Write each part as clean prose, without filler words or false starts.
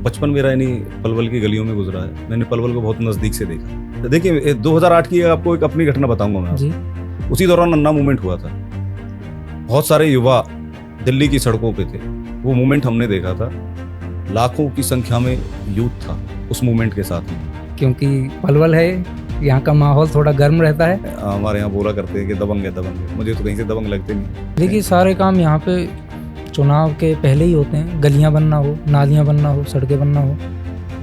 बचपन मेरा इन्हीं पलवल की गलियों में गुजरा है। मैंने पलवल को बहुत नज़दीक से देखा। देखिए 2008 की आपको एक अपनी घटना बताऊंगा मैं जी। उसी दौरान अन्ना मूवमेंट हुआ था। बहुत सारे युवा दिल्ली की सड़कों पे थे। वो मूवमेंट हमने देखा था। लाखों की संख्या में यूथ था उस मूवमेंट के साथ में। क्योंकि पलवल है, यहाँ का माहौल थोड़ा गर्म रहता है। हमारे यहाँ बोला करते हैं कि दबंग है दबंग है। मुझे तो कहीं से दबंग लगते नहीं। देखिए सारे काम यहाँ पे चुनाव के पहले ही होते हैं। गलियाँ बनना हो, नालियाँ बनना हो, सड़कें बनना हो,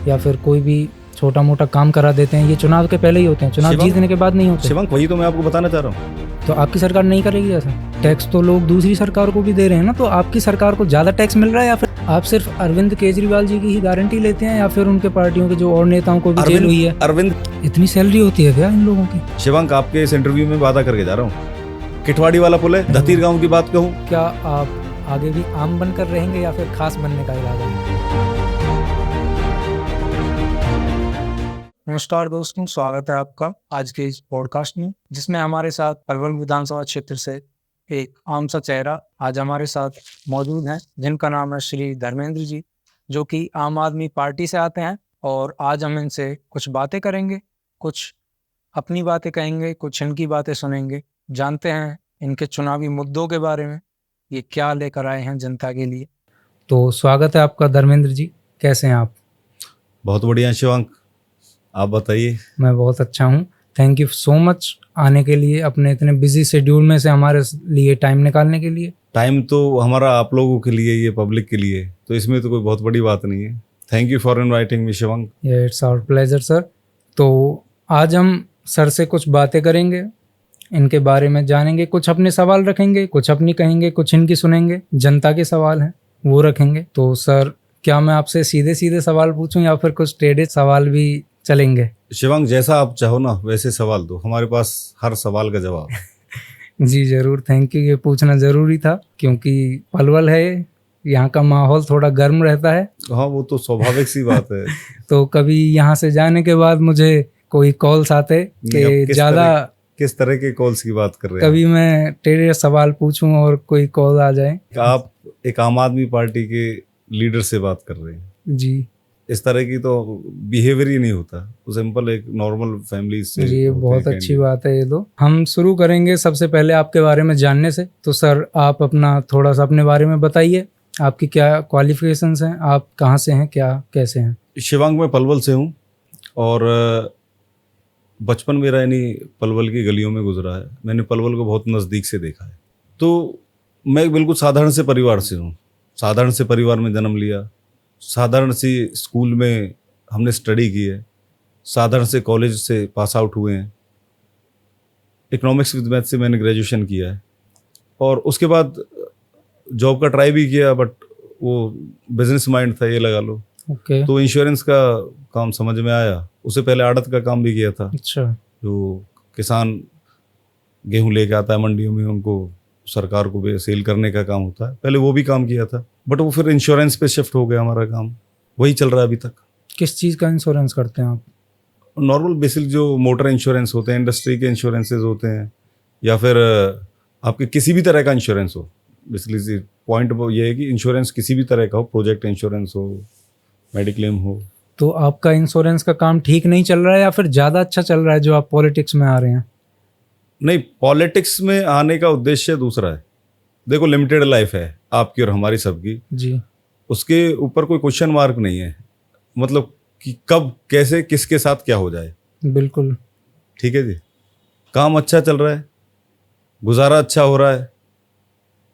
या फिर कोई भी छोटा मोटा काम करा देते हैं, ये चुनाव के पहले ही होते हैं। चुनाव जीतने के बाद नहीं होते। शिवंक, वही तो मैं आपको बताना चाह रहा हूँ। तो आपकी सरकार नहीं करेगी ऐसा? टैक्स तो लोग दूसरी सरकार को भी दे रहे हैं ना, तो आपकी सरकार को ज़्यादा टैक्स मिल रहा है, या फिर आप सिर्फ अरविंद केजरीवाल जी की ही गारंटी लेते हैं, या फिर उनके पार्टियों के जो और नेताओं को भी जेल हुई है? अरविंद, इतनी सैलरी होती है क्या इन लोगों की? शिवंक, आपके इस इंटरव्यू में वादा करके जा रहा हूँ। किटवाड़ी वाला पुल है, धतीर गांव की बात कहूँ। क्या आप आगे भी आम बनकर रहेंगे या फिर खास बनने का इरादा है? नमस्कार दोस्तों, स्वागत है आपका आज के इस पॉडकास्ट में, जिसमें हमारे साथ पलवल विधानसभा क्षेत्र से एक आम सा चेहरा आज हमारे साथ मौजूद हैं, जिनका नाम है श्री धर्मेंद्र जी, जो कि आम आदमी पार्टी से आते हैं। और आज हम इनसे कुछ बातें करेंगे, कुछ अपनी बातें कहेंगे, कुछ इनकी बातें सुनेंगे, जानते हैं इनके चुनावी मुद्दों के बारे में, ये क्या लेकर आए हैं जनता के लिए। तो स्वागत है आपका धर्मेंद्र जी, कैसे हैं आप? बहुत बढ़िया शिवांक, आप बताइए। मैं बहुत अच्छा हूँ। थैंक यू सो मच आने के लिए, अपने इतने बिजी शेड्यूल में से हमारे लिए टाइम निकालने के लिए। टाइम तो हमारा आप लोगों के लिए, ये पब्लिक के लिए, तो इसमें तो कोई बहुत बड़ी बात नहीं है। Thank you for inviting me Shivank. It's our pleasure sir. तो आज हम सर से कुछ बातें करेंगे, इनके बारे में जानेंगे, कुछ अपने सवाल रखेंगे, कुछ अपनी कहेंगे, कुछ इनकी सुनेंगे। जनता के सवाल हैं वो रखेंगे। तो सर, क्या मैं आपसे सीधे सीधे सवाल पूछूं या फिर कुछ टेढ़े सवाल भी चलेंगे? शिवांक, जैसा आप चाहो ना वैसे सवाल दो, हमारे पास हर सवाल का जवाब है। जी जरूर, थैंक यू। ये पूछना ज़रूरी था क्योंकि पलवल है, यहाँ का माहौल थोड़ा गर्म रहता है। हाँ, वो तो स्वाभाविक सी बात है। तो कभी यहाँ से जाने के बाद मुझे कोई कॉल्स आते कि ज़्यादा, किस तरह के कॉल्स की बात कर रहे हैं? कभी मैं टेढ़े सवाल पूछूं और कोई कॉल आ जाए। आप एक आम आदमी पार्टी के लीडर से बात कर रहे हैं जी। इस तरह की तो बिहेवियर ही नहीं होता, वो सिंपल एक नॉर्मल फैमिली से। जी, ये बहुत अच्छी बात है। ये तो हम शुरू करेंगे सबसे पहले आपके बारे में जानने से। तो सर, आप अपना थोड़ा सा अपने बारे में बताइए, आपकी क्या क्वालिफिकेशंस हैं, आप कहाँ से हैं, क्या कैसे हैं? शिवांग, मैं पलवल से हूँ और बचपन मेरा इन्हीं पलवल की गलियों में गुजरा है। मैंने पलवल को बहुत नज़दीक से देखा है। तो मैं बिल्कुल साधारण से परिवार से हूँ। साधारण से परिवार में जन्म लिया, साधारण सी स्कूल में हमने स्टडी की है, साधारण से कॉलेज से पास आउट हुए हैं। इकोनॉमिक्स विद मैथ से मैंने ग्रेजुएशन किया है और उसके बाद जॉब का ट्राई भी किया, बट वो बिजनेस माइंड था, ये लगा लो। ओके। तो इंश्योरेंस का काम समझ में आया। उससे पहले आड़त का काम भी किया था। अच्छा। जो किसान गेहूं लेके आता है मंडियों में, उनको सरकार को भी सेल करने का काम होता है, पहले वो भी काम किया था। बट वो फिर इंश्योरेंस पे शिफ्ट हो गया हमारा काम, वही चल रहा है अभी तक। किस चीज़ का इंश्योरेंस करते हैं आप? नॉर्मल बेसिक जो मोटर इंश्योरेंस होते हैं, इंडस्ट्री के इंश्योरेंसेज होते हैं, या फिर आपके किसी भी तरह का इंश्योरेंस हो। बेसिकली पॉइंट ये है कि इंश्योरेंस किसी भी तरह का हो, प्रोजेक्ट इंश्योरेंस हो, मेडिक्लेम हो। तो आपका इंश्योरेंस का काम ठीक नहीं चल रहा है या फिर ज़्यादा अच्छा चल रहा है जो आप पॉलिटिक्स में आ रहे हैं? नहीं, पॉलिटिक्स में आने का उद्देश्य दूसरा है। देखो, लिमिटेड लाइफ है आपकी और हमारी सबकी जी। उसके ऊपर कोई क्वेश्चन मार्क नहीं है, मतलब कि कब कैसे किसके साथ क्या हो जाए। बिल्कुल ठीक है जी, काम अच्छा चल रहा है, गुजारा अच्छा हो रहा है,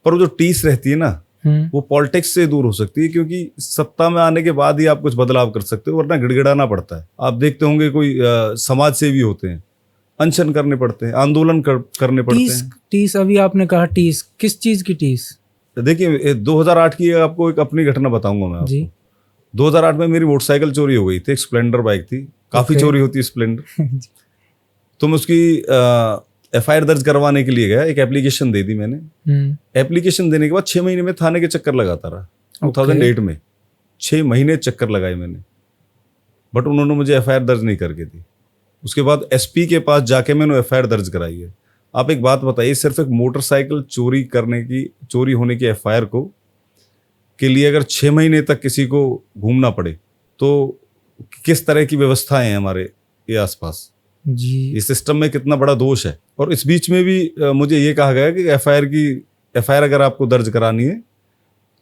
पर वो जो टीस रहती है ना, वो पॉलिटिक्स से दूर हो सकती है, क्योंकि सत्ता में आने के बाद ही आप कुछ बदलाव कर सकते हो, वरना गिड़गिड़ाना पड़ता है। आप देखते होंगे कोई समाज सेवी होते हैं, अनशन करने पड़ते हैं, आंदोलन करने पड़ते हैं। टीस अभी आपने कहा, टीस किस चीज की टीस? देखिए 2008 की आपको एक अपनी घटना बताऊंगा मैं आपको। 2008 में मेरी मोटरसाइकिल चोरी हो गई थी, एक स्प्लेंडर बाइक थी। काफी चोरी होती है स्प्लेंडर। तो मैं उसकी FIR दर्ज करवाने के लिए गया, एक एप्लीकेशन दे दी मैंने। एप्लीकेशन देने के बाद 6 महीने में थाने के चक्कर लगाता रहा। 2008 में 6 महीने चक्कर लगाए मैंने, बट उन्होंने मुझे FIR दर्ज नहीं करके दी। उसके बाद SP के पास जाके मैंने FIR दर्ज कराई है। आप एक बात बताइए, सिर्फ एक मोटरसाइकिल चोरी होने की FIR को के लिए अगर 6 महीने तक किसी को घूमना पड़े, तो किस तरह की व्यवस्थाएं हैं हमारे ये आसपास, जी। इस सिस्टम में कितना बड़ा दोष है। और इस बीच में भी मुझे ये कहा गया कि एफआईआर अगर आपको दर्ज करानी है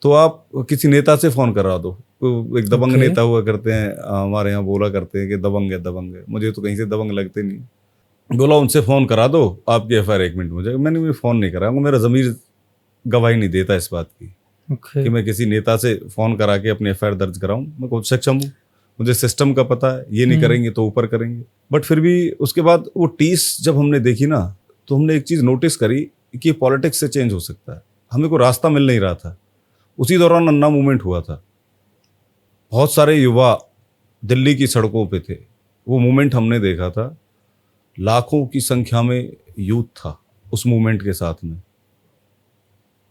तो आप किसी नेता से फोन करा दो। तो एक दबंग नेता हुआ करते हैं हमारे यहाँ, बोला करते हैं कि दबंग है। मुझे तो कहीं से दबंग लगते नहीं। बोला उनसे फोन करा दो, आपकी एफआईआर 1 मिनट में हो जाएगी। मैंने भी फोन नहीं कराऊंगा, मेरा ज़मीर गवाही नहीं देता इस बात की कि मैं किसी नेता से फोन करा के अपनी एफआईआर दर्ज कराऊं। मैं खुद सक्षम हूँ, मुझे सिस्टम का पता है, ये नहीं करेंगे तो ऊपर करेंगे। बट फिर भी उसके बाद वो टीस जब हमने देखी ना, तो हमने एक चीज़ नोटिस करी कि ये पॉलिटिक्स से चेंज हो सकता है। हमें को रास्ता मिल नहीं रहा था। उसी दौरान अन्ना मूवमेंट हुआ था, बहुत सारे युवा दिल्ली की सड़कों पे थे। वो मूवमेंट हमने देखा था, लाखों की संख्या में यूथ था उस मूवमेंट के साथ में।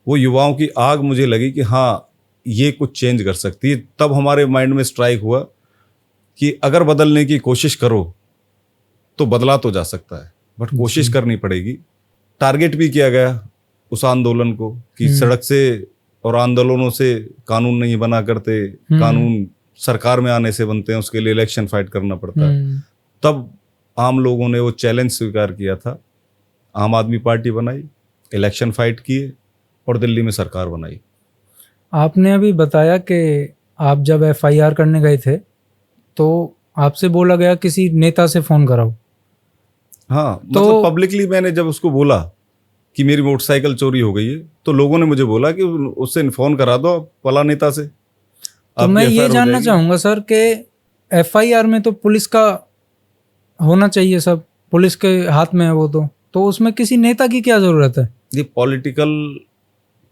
वो युवाओं की आग मुझे लगी कि हाँ, ये कुछ चेंज कर सकती है। तब हमारे माइंड में स्ट्राइक हुआ कि अगर बदलने की कोशिश करो तो बदला तो जा सकता है, बट कोशिश करनी पड़ेगी। टारगेट भी किया गया उस आंदोलन को कि सड़क से और आंदोलनों से कानून नहीं बना करते, कानून सरकार में आने से बनते हैं, उसके लिए इलेक्शन फाइट करना पड़ता है। तब आम लोगों ने वो चैलेंज स्वीकार किया था, आम आदमी पार्टी बनाई, इलेक्शन फाइट किए और दिल्ली में सरकार बनाई। आपने अभी बताया कि आप जब एफआईआर करने गए थे तो आपसे बोला गया किसी नेता से फोन कराओ। हाँ, मतलब पब्लिकली मैंने जब उसको बोला कि मेरी मोटरसाइकिल चोरी हो गई है, तो लोगों ने मुझे बोला कि उससे फोन करा दो फला नेता से। तो मैं ये जानना चाहूंगा सर कि एफआईआर में तो पुलिस का होना चाहिए, सब पुलिस के हाथ में है वो, तो उसमें किसी नेता की क्या जरूरत है? ये पॉलिटिकल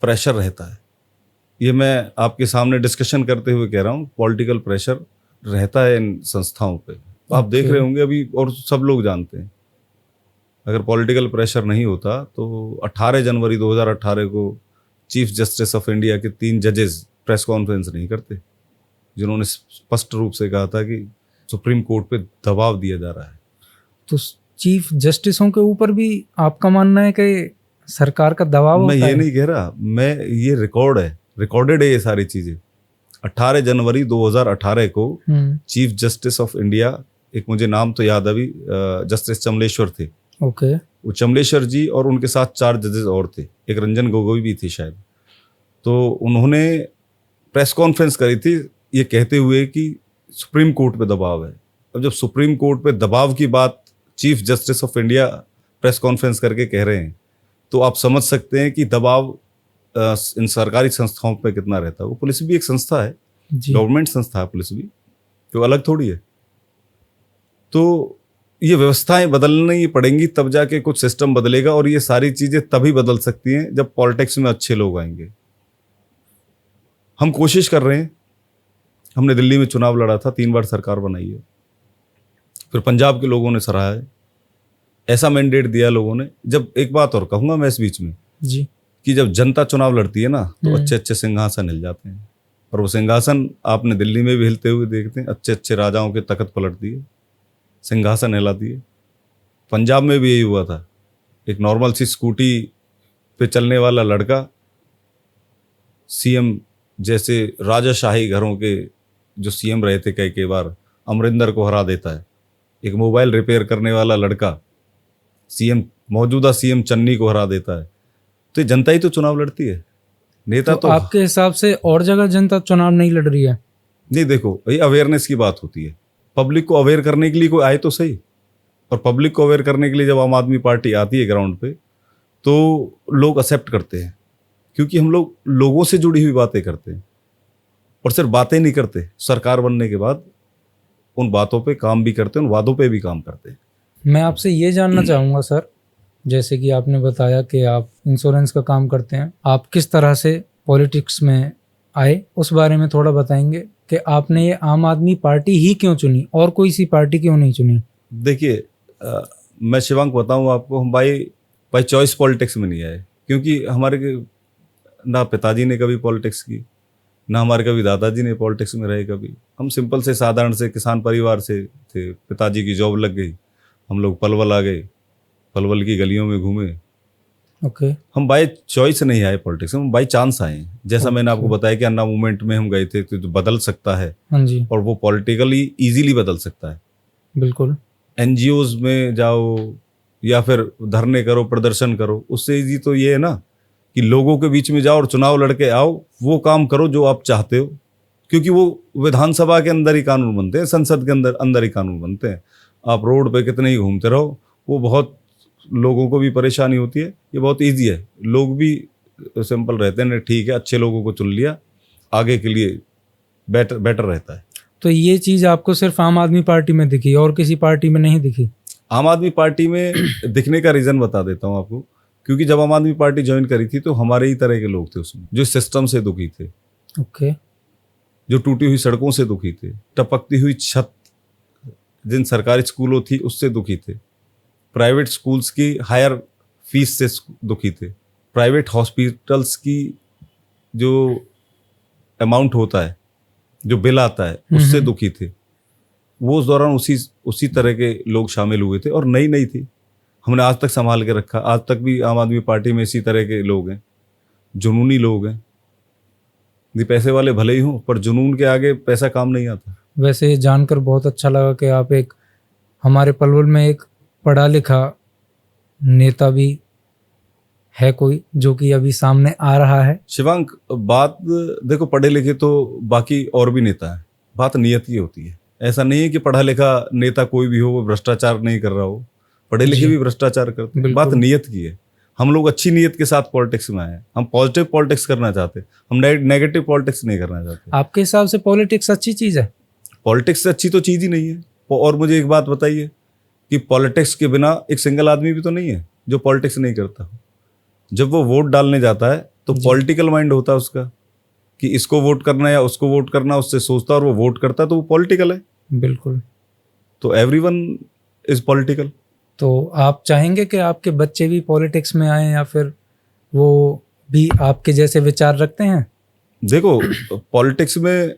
प्रेशर रहता है, ये मैं आपके सामने डिस्कशन करते हुए कह रहा हूँ। पॉलिटिकल प्रेशर रहता है इन संस्थाओं पे, आप देख रहे होंगे अभी, और सब लोग जानते हैं। अगर पॉलिटिकल प्रेशर नहीं होता तो 18 जनवरी 2018 को चीफ जस्टिस ऑफ इंडिया के 3 जजेस प्रेस कॉन्फ्रेंस नहीं करते, जिन्होंने स्पष्ट रूप से कहा था कि सुप्रीम कोर्ट पे दबाव दिया जा रहा है। तो चीफ जस्टिसों के ऊपर भी आपका मानना है कि सरकार का दबाव होता है? मैं ये नहीं कह रहा, मैं ये रिकॉर्डेड है ये सारी चीजें। 18 जनवरी 2018 को चीफ जस्टिस ऑफ इंडिया, एक मुझे नाम तो याद अभी, जस्टिस चमलेश्वर थे। ओके। वो चमलेश्वर जी और उनके साथ 4 जजेस और थे, एक रंजन गोगोई भी थी शायद। तो उन्होंने प्रेस कॉन्फ्रेंस करी थी ये कहते हुए कि सुप्रीम कोर्ट पे दबाव है। अब जब सुप्रीम कोर्ट पे दबाव की बात chief justice of India press conference करके कह रहे हैं, तो आप समझ सकते हैं कि दबाव इन सरकारी संस्थाओं पे कितना रहता है। वो पुलिस भी एक संस्था है, गवर्नमेंट संस्था है पुलिस भी, तो अलग थोड़ी है। तो ये व्यवस्थाएं बदलनी ही पड़ेंगी, तब जाके कुछ सिस्टम बदलेगा। और ये सारी चीजें तभी बदल सकती हैं जब पॉलिटिक्स में अच्छे लोग आएंगे। हम कोशिश कर रहे हैं, हमने दिल्ली में चुनाव लड़ा था, 3 बार सरकार बनाई है। फिर पंजाब के लोगों ने सराहा है, ऐसा मैंडेट दिया लोगों ने। जब एक बात और कहूंगा मैं इस बीच में जी, कि जब जनता चुनाव लड़ती है ना, तो अच्छे अच्छे सिंहासन हिल जाते हैं। और वो सिंहासन आपने दिल्ली में भी हिलते हुए देखते हैं, अच्छे अच्छे राजाओं के तख्त पलट दिए, सिंहासन हिला दिए। पंजाब में भी यही हुआ था, एक नॉर्मल सी स्कूटी पे चलने वाला लड़का सीएम जैसे राजाशाही घरों के जो सीएम रहे थे कई बार, अमरिंदर को हरा देता है। एक मोबाइल रिपेयर करने वाला लड़का मौजूदा सीएम चन्नी को हरा देता है। तो जनता ही तो चुनाव लड़ती है, नेता तो आपके हिसाब से और जगह जनता चुनाव नहीं लड़ रही है? नहीं, देखो ये अवेयरनेस की बात होती है। पब्लिक को अवेयर करने के लिए कोई आए तो सही, और पब्लिक को अवेयर करने के लिए जब आम आदमी पार्टी आती है ग्राउंड पे, तो लोग एक्सेप्ट करते हैं, क्योंकि हम लोग लोगों से जुड़ी हुई बातें करते हैं। और सिर्फ बातें नहीं करते, सरकार बनने के बाद उन बातों पे काम भी करते हैं, उन वादों पे भी काम करते हैं। मैं आपसे ये जानना चाहूँगा सर, जैसे कि आपने बताया कि आप इंश्योरेंस का काम करते हैं, आप किस तरह से पॉलिटिक्स में आए, उस बारे में थोड़ा बताएंगे कि आपने ये आम आदमी पार्टी ही क्यों चुनी और कोई सी पार्टी क्यों नहीं चुनी? देखिए, मैं शिवांक बताऊं आपको, हम बाई चॉइस पॉलिटिक्स में नहीं आए, क्योंकि हमारे ना पिताजी ने कभी पॉलिटिक्स की, ना हमारे कभी दादाजी ने पॉलिटिक्स में रहे कभी। हम सिंपल से साधारण से किसान परिवार से थे। पिताजी की जॉब लग गई, हम लोग पलवल आ गए, पलवल की गलियों में घूमे, ओके। हम बाय चॉइस नहीं आए पॉलिटिक्स में, हम बाय चांस आए हैं। जैसा मैंने आपको बताया कि अन्ना मूवमेंट में हम गए थे, तो बदल सकता है हाँ जी, और वो पॉलिटिकली इजीली बदल सकता है। बिल्कुल। एनजीओज में जाओ या फिर धरने करो, प्रदर्शन करो, उससे इजी तो ये है ना कि लोगों के बीच में जाओ और चुनाव लड़के आओ, वो काम करो जो आप चाहते हो, क्योंकि वो विधानसभा के अंदर ही कानून बनते हैं, संसद के अंदर अंदर ही कानून बनते हैं। आप रोड पे कितने ही घूमते रहो, वो बहुत लोगों को भी परेशानी होती है। ये बहुत ईजी है, लोग भी सिंपल रहते हैं, ठीक है अच्छे लोगों को चुन लिया, आगे के लिए बेटर रहता है। तो ये चीज़ आपको सिर्फ आम आदमी पार्टी में दिखी और किसी पार्टी में नहीं दिखी? आम आदमी पार्टी में दिखने का रीज़न बता देता हूँ आपको, क्योंकि जब आम आदमी पार्टी ज्वाइन करी थी तो हमारे ही तरह के लोग थे उसमें, जो सिस्टम से दुखी थे, ओके। जो टूटी हुई सड़कों से दुखी थे, टपकती हुई छत जिन सरकारी स्कूलों थी उससे दुखी थे, प्राइवेट स्कूल्स की हायर फीस से दुखी थे, प्राइवेट हॉस्पिटल्स की जो अमाउंट होता है, जो बिल आता है, उससे दुखी थे। वो उस दौरान उसी तरह के लोग शामिल हुए थे और नई थी, हमने आज तक संभाल के रखा। आज तक भी आम आदमी पार्टी में इसी तरह के लोग हैं, जुनूनी लोग हैं। ये पैसे वाले भले ही हों, पर जुनून के आगे पैसा काम नहीं आता। वैसे ये जानकर बहुत अच्छा लगा कि आप एक हमारे पलवल में एक पढ़ा लिखा नेता भी है कोई जो कि अभी सामने आ रहा है। शिवांक, बात देखो, पढ़े लिखे तो बाकी और भी नेता है, बात नियत की होती है। ऐसा नहीं है कि पढ़ा लिखा नेता कोई भी हो वो भ्रष्टाचार नहीं कर रहा हो, पढ़े लिखे भी भ्रष्टाचार करते हैं। बात नियत की है। हम लोग अच्छी नियत के साथ पॉलिटिक्स में आए हैं, हम पॉजिटिव पॉलिटिक्स करना चाहते हैं, हम नेगेटिव पॉलिटिक्स नहीं करना चाहते। आपके हिसाब से पॉलिटिक्स अच्छी चीज है? पॉलिटिक्स से अच्छी तो चीज ही नहीं है। और मुझे एक बात बताइए कि पॉलिटिक्स के बिना एक सिंगल आदमी भी तो नहीं है जो पॉलिटिक्स नहीं करता। जब वो वोट डालने जाता है तो पॉलिटिकल माइंड होता है उसका कि इसको वोट करना है या उसको वोट करना, उससे सोचता है और वो वोट करता है, तो वो पॉलिटिकल है। बिल्कुल। तो एवरीवन इज पॉलिटिकल। तो आप चाहेंगे कि आपके बच्चे भी पॉलिटिक्स में आए या फिर वो भी आपके जैसे विचार रखते हैं? देखो, पॉलिटिक्स में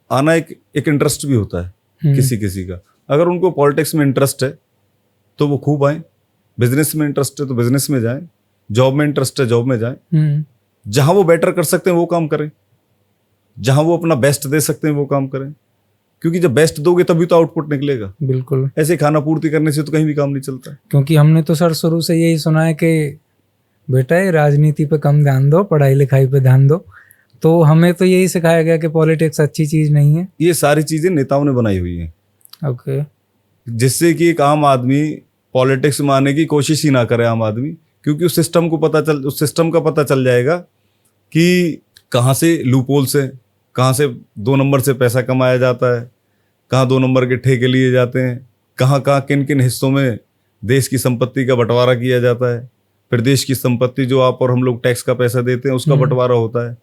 आना एक इंटरेस्ट भी होता है किसी किसी का। अगर उनको पॉलिटिक्स में इंटरेस्ट है तो वो खूब आए, बिजनेस में इंटरेस्ट है तो बिजनेस में जाएं, जॉब में इंटरेस्ट है जॉब में जाएं। जहां वो बेटर कर सकते हैं वो काम करें, जहां वो अपना बेस्ट दे सकते हैं वो काम करें, क्योंकि जब बेस्ट दोगे तभी तो आउटपुट निकलेगा। बिल्कुल। ऐसे खाना पूर्ति करने से तो कहीं भी काम नहीं चलता। क्योंकि हमने तो सर शुरू से यही सुना है कि बेटा ये राजनीति पे कम ध्यान दो, पढ़ाई लिखाई पे ध्यान दो। तो हमें तो यही सिखाया गया कि पॉलिटिक्स अच्छी चीज नहीं है। ये सारी चीजें नेताओं ने बनाई हुई हैं, ओके। जिससे कि एक आम आदमी पॉलिटिक्स में आने की कोशिश ही ना करे आम आदमी, क्योंकि उस सिस्टम का पता चल जाएगा कि कहाँ से लूपहोल से, कहाँ से 2 नंबर से पैसा कमाया जाता है, कहाँ 2 नंबर के ठेके लिए जाते हैं, कहाँ कहाँ किन किन हिस्सों में देश की संपत्ति का बंटवारा किया जाता है, फिर देश की संपत्ति जो आप और हम लोग टैक्स का पैसा देते हैं उसका बंटवारा होता है।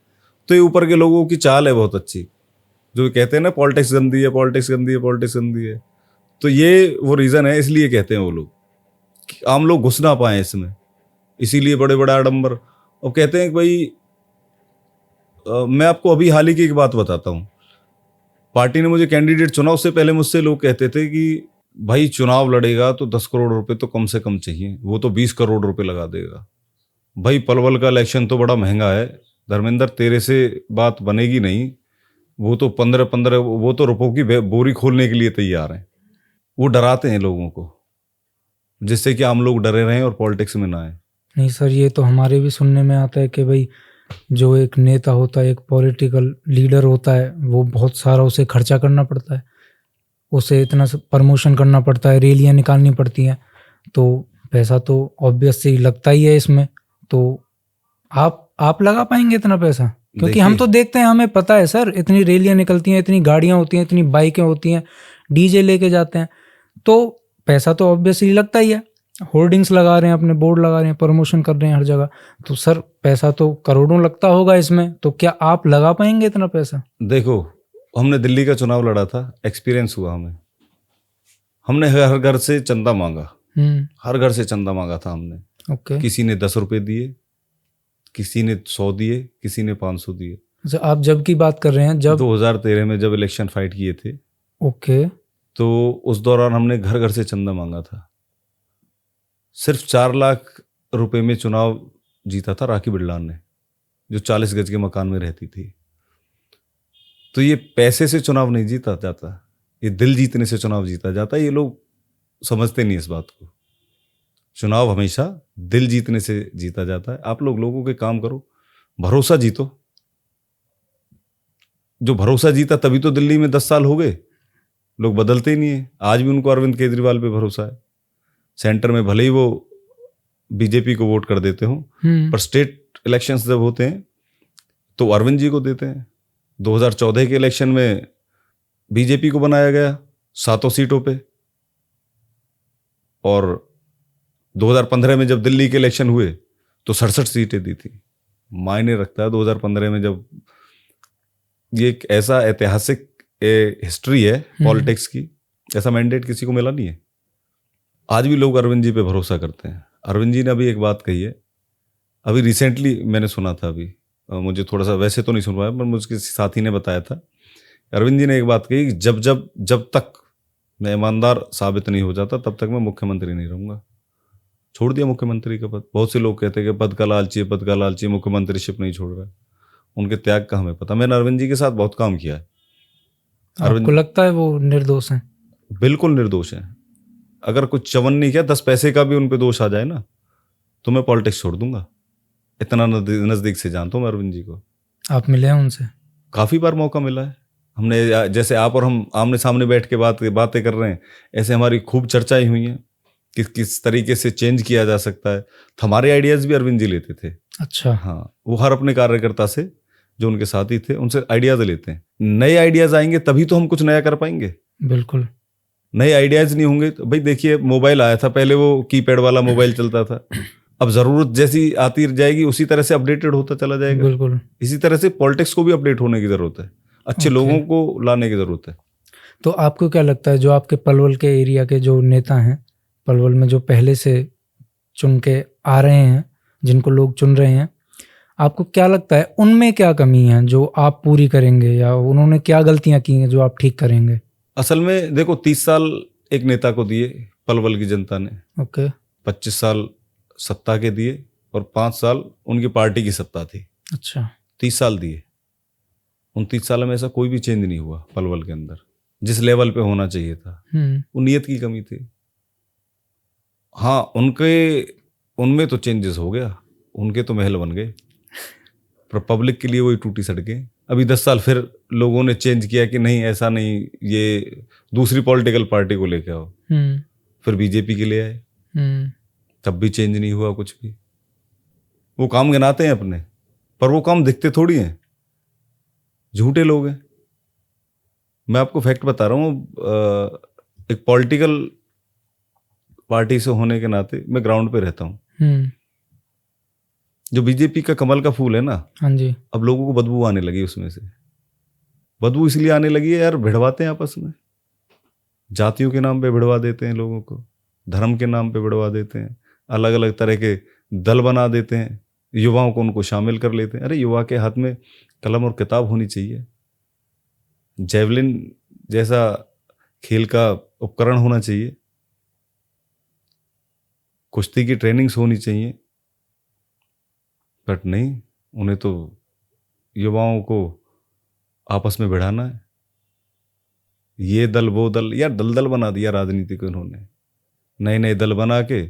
तो ये ऊपर के लोगों की चाल है बहुत अच्छी, जो कहते हैं ना पॉलिटिक्स गंदी है, पॉलिटिक्स गंदी है, पॉलिटिक्स गंदी है। तो ये वो रीज़न है, इसलिए कहते हैं वो लोग कि आम लोग घुस ना पाए इसमें, इसीलिए बड़े बड़े आडंबर। और कहते हैं कि भाई मैं आपको अभी हाल ही की एक बात बताता हूँ। पार्टी ने मुझे कैंडिडेट चुना, उससे पहले मुझसे लोग कहते थे कि भाई चुनाव लड़ेगा तो 10 करोड़ रुपए तो कम से कम चाहिए, वो तो 20 करोड़ रुपए लगा देगा। भाई पलवल का इलेक्शन तो बड़ा महंगा है धर्मेंद्र, तेरे से बात बनेगी नहीं। वो तो 15 वो तो रुपयों की बोरी खोलने के लिए तैयार हैं। वो डराते हैं लोगों को, जिससे कि आम लोग डरे रहें और पॉलिटिक्स में ना आए। नहीं सर, ये तो हमारे भी सुनने में आता है कि भाई जो एक नेता होता है, एक पॉलिटिकल लीडर होता है, वो बहुत सारा उसे खर्चा करना पड़ता है, उसे इतना प्रमोशन करना पड़ता है, रैलियां निकालनी पड़ती हैं, तो पैसा तो ऑब्वियसली लगता ही है इसमें। तो आप लगा पाएंगे इतना पैसा? क्योंकि हम तो देखते हैं, हमें पता है सर, इतनी रैलियां निकलती हैं, इतनी गाड़ियां होती हैं, इतनी बाइकें होती हैं, डीजे लेके जाते हैं, तो पैसा तो ऑब्वियसली लगता ही है। होर्डिंग्स लगा रहे हैं, अपने बोर्ड लगा रहे हैं, प्रमोशन कर रहे हैं हर जगह, तो सर पैसा तो करोड़ों लगता होगा इसमें। तो क्या आप लगा पाएंगे इतना पैसा? देखो, हमने दिल्ली का चुनाव लड़ा था, एक्सपीरियंस हुआ हमने हर घर से चंदा मांगा, हर घर से चंदा मांगा था हमने। ओके। किसी ने 10 रुपए दिए, किसी ने 100 दिए, किसी ने 500 दिए। अच्छा, आप जब की बात कर रहे हैं? जब 2013 में जब इलेक्शन फाइट किए थे, ओके, तो उस दौरान हमने घर घर से चंदा मांगा था। सिर्फ 4 लाख रुपए में चुनाव जीता था राखी बिरलान ने, जो 40 गज के मकान में रहती थी। तो ये पैसे से चुनाव नहीं जीता जाता, ये दिल जीतने से चुनाव जीता जाता है। ये लोग समझते नहीं इस बात को। चुनाव हमेशा दिल जीतने से जीता जाता है। आप लोगों के काम करो, भरोसा जीतो। जो भरोसा जीता तभी तो दिल्ली में 10 साल हो गए, लोग बदलते ही नहीं है। आज भी उनको अरविंद केजरीवाल पे भरोसा है। सेंटर में भले ही वो बीजेपी को वोट कर देते हो, पर स्टेट इलेक्शंस जब होते हैं तो अरविंद जी को देते हैं। 2014 के इलेक्शन में बीजेपी को बनाया गया 7 सीटों पे, और 2015 में जब दिल्ली के इलेक्शन हुए तो 67 सीटें दी थी। मायने रखता है 2015 में, जब ये एक ऐसा ऐतिहासिक हिस्ट्री है पॉलिटिक्स की, ऐसा मैंडेट किसी को मिला नहीं है। आज भी लोग अरविंद जी पे भरोसा करते हैं। अरविंद जी ने अभी एक बात कही है, अभी रिसेंटली मैंने सुना था, अभी मुझे थोड़ा सा, वैसे तो नहीं सुन पाया, पर मुझे साथी ने बताया था। अरविंद जी ने एक बात कही कि जब तक मैं ईमानदार साबित नहीं हो जाता तब तक मैं मुख्यमंत्री नहीं रहूंगा। छोड़ दिया मुख्यमंत्री का पद। बहुत से लोग कहते हैं कि पद का लालची, मुख्यमंत्रीशिप नहीं छोड़ रहा है। उनके त्याग का हमें पता। मैंने अरविंद जी के साथ बहुत काम किया है। आपको लगता है वो निर्दोष हैं? बिल्कुल निर्दोष हैं। अगर कुछ चवन नहीं किया, 10 पैसे का भी उन पे दोष आ जाए ना, तो मैं पॉलिटिक्स छोड़ दूंगा। इतना नजदीक से जानता हूँ मैं अरविंद जी को। आप मिले हैं उनसे? काफी बार मौका मिला है। हमने, जैसे आप और हम आमने सामने बैठ के बातें कर रहे हैं, ऐसे हमारी खूब चर्चाएं हुई हैं कि किस तरीके से चेंज किया जा सकता है। हमारे आइडियाज भी अरविंद जी लेते थे। अच्छा। हाँ, वो हर अपने कार्यकर्ता से, जो उनके साथी थे, उनसे आइडियाज लेते हैं। नए आइडियाज आएंगे तभी तो हम कुछ नया कर पाएंगे। बिल्कुल। नए आइडियाज नहीं होंगे तो भाई, देखिए मोबाइल आया था, पहले वो कीपैड वाला मोबाइल चलता था। अब जरूरत जैसी आती जाएगी उसी तरह से अपडेटेड होता चला जाएगा। बिल्कुल। इसी तरह से पॉलिटिक्स को भी अपडेट होने की जरूरत है, अच्छे लोगों को लाने की जरूरत है। तो आपको क्या लगता है, जो आपके पलवल के एरिया के जो नेता हैं, पलवल में जो पहले से चुन के आ रहे हैं, जिनको लोग चुन रहे हैं, आपको क्या लगता है उनमें क्या कमी है जो आप पूरी करेंगे, या उन्होंने क्या गलतियां की हैं जो आप ठीक करेंगे? असल में देखो, 30 साल एक नेता को दिए पलवल की जनता ने। ओके। 25 साल सत्ता के दिए और 5 साल उनकी पार्टी की सत्ता थी। अच्छा। 30 साल दिए। उन 30 साल में ऐसा कोई भी चेंज नहीं हुआ पलवल के अंदर, जिस लेवल पे होना चाहिए था। वो नियत की कमी थी। हाँ, उनमें तो चेंजेस हो गया, उनके तो महल बन गए, पर पब्लिक के लिए वही टूटी सड़कें। अभी 10 साल फिर लोगों ने चेंज किया कि नहीं, ऐसा नहीं, ये दूसरी पॉलिटिकल पार्टी को लेके आओ। फिर बीजेपी के लिए आए, तब भी चेंज नहीं हुआ कुछ भी। वो काम गिनाते हैं अपने, पर वो काम दिखते थोड़ी हैं, झूठे लोग हैं। मैं आपको फैक्ट बता रहा हूँ, एक पॉलिटिकल पार्टी से होने के नाते मैं ग्राउंड पे रहता हूँ। जो बीजेपी का कमल का फूल है ना, हाँ जी, अब लोगों को बदबू आने लगी उसमें से। बदबू इसलिए आने लगी है यार, भिड़वाते हैं आपस में, जातियों के नाम पे भिड़वा देते हैं लोगों को, धर्म के नाम पे भिड़वा देते हैं, अलग अलग तरह के दल बना देते हैं, युवाओं को उनको शामिल कर लेते हैं। अरे युवा के हाथ में कलम और किताब होनी चाहिए, जेवलिन जैसा खेल का उपकरण होना चाहिए, कुश्ती की ट्रेनिंग्स होनी चाहिए, बट नहीं, उन्हें तो युवाओं को आपस में भिड़ाना है। ये दल वो दल, यार दल दल बना दिया राजनीति को इन्होंने। नए नए दल बना के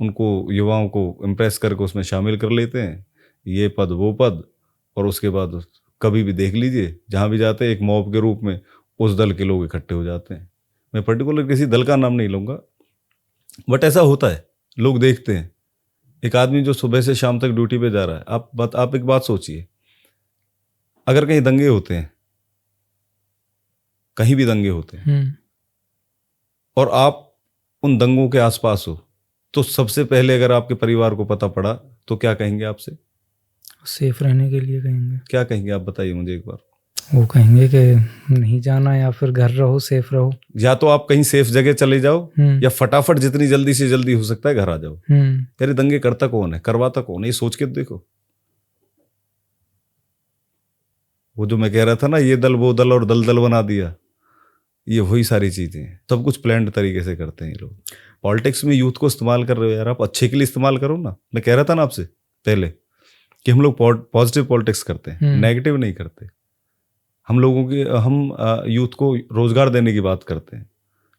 उनको, युवाओं को इम्प्रेस करके उसमें शामिल कर लेते हैं, ये पद वो पद, और उसके बाद कभी भी देख लीजिए जहाँ भी जाते हैं एक मॉब के रूप में उस दल के लोग इकट्ठे हो जाते हैं। मैं पर्टिकुलर किसी दल का नाम नहीं लूँगा, बट ऐसा होता है, लोग देखते हैं। एक आदमी जो सुबह से शाम तक ड्यूटी पे जा रहा है, आप एक बात सोचिए, अगर कहीं दंगे होते हैं, कहीं भी दंगे होते हैं, और आप उन दंगों के आसपास हो, तो सबसे पहले अगर आपके परिवार को पता पड़ा तो क्या कहेंगे आपसे? सेफ रहने के लिए कहेंगे। क्या कहेंगे आप बताइए मुझे एक बार। वो कहेंगे कि नहीं जाना, या फिर घर रहो, सेफ रहो। या तो आप कहीं सेफ जगह चले जाओ, या फटाफट जितनी जल्दी से जल्दी हो सकता है घर आ जाओ। यार दंगे करता कौन है, करवाता कौन है, ये सोच के देखो। वो जो मैं कह रहा था ना, ये दल वो दल और दल दल बना दिया, ये वही सारी चीजें हैं। सब कुछ प्लान्ड तरीके से करते हैं ये लोग। पॉलिटिक्स में यूथ को इस्तेमाल कर रहे हो यार, आप अच्छे के लिए इस्तेमाल करो ना। मैं कह रहा था ना आपसे, पहले कि हम लोग पॉजिटिव पॉलिटिक्स करते हैं, नेगेटिव नहीं करते। हम लोगों की यूथ को रोजगार देने की बात करते हैं।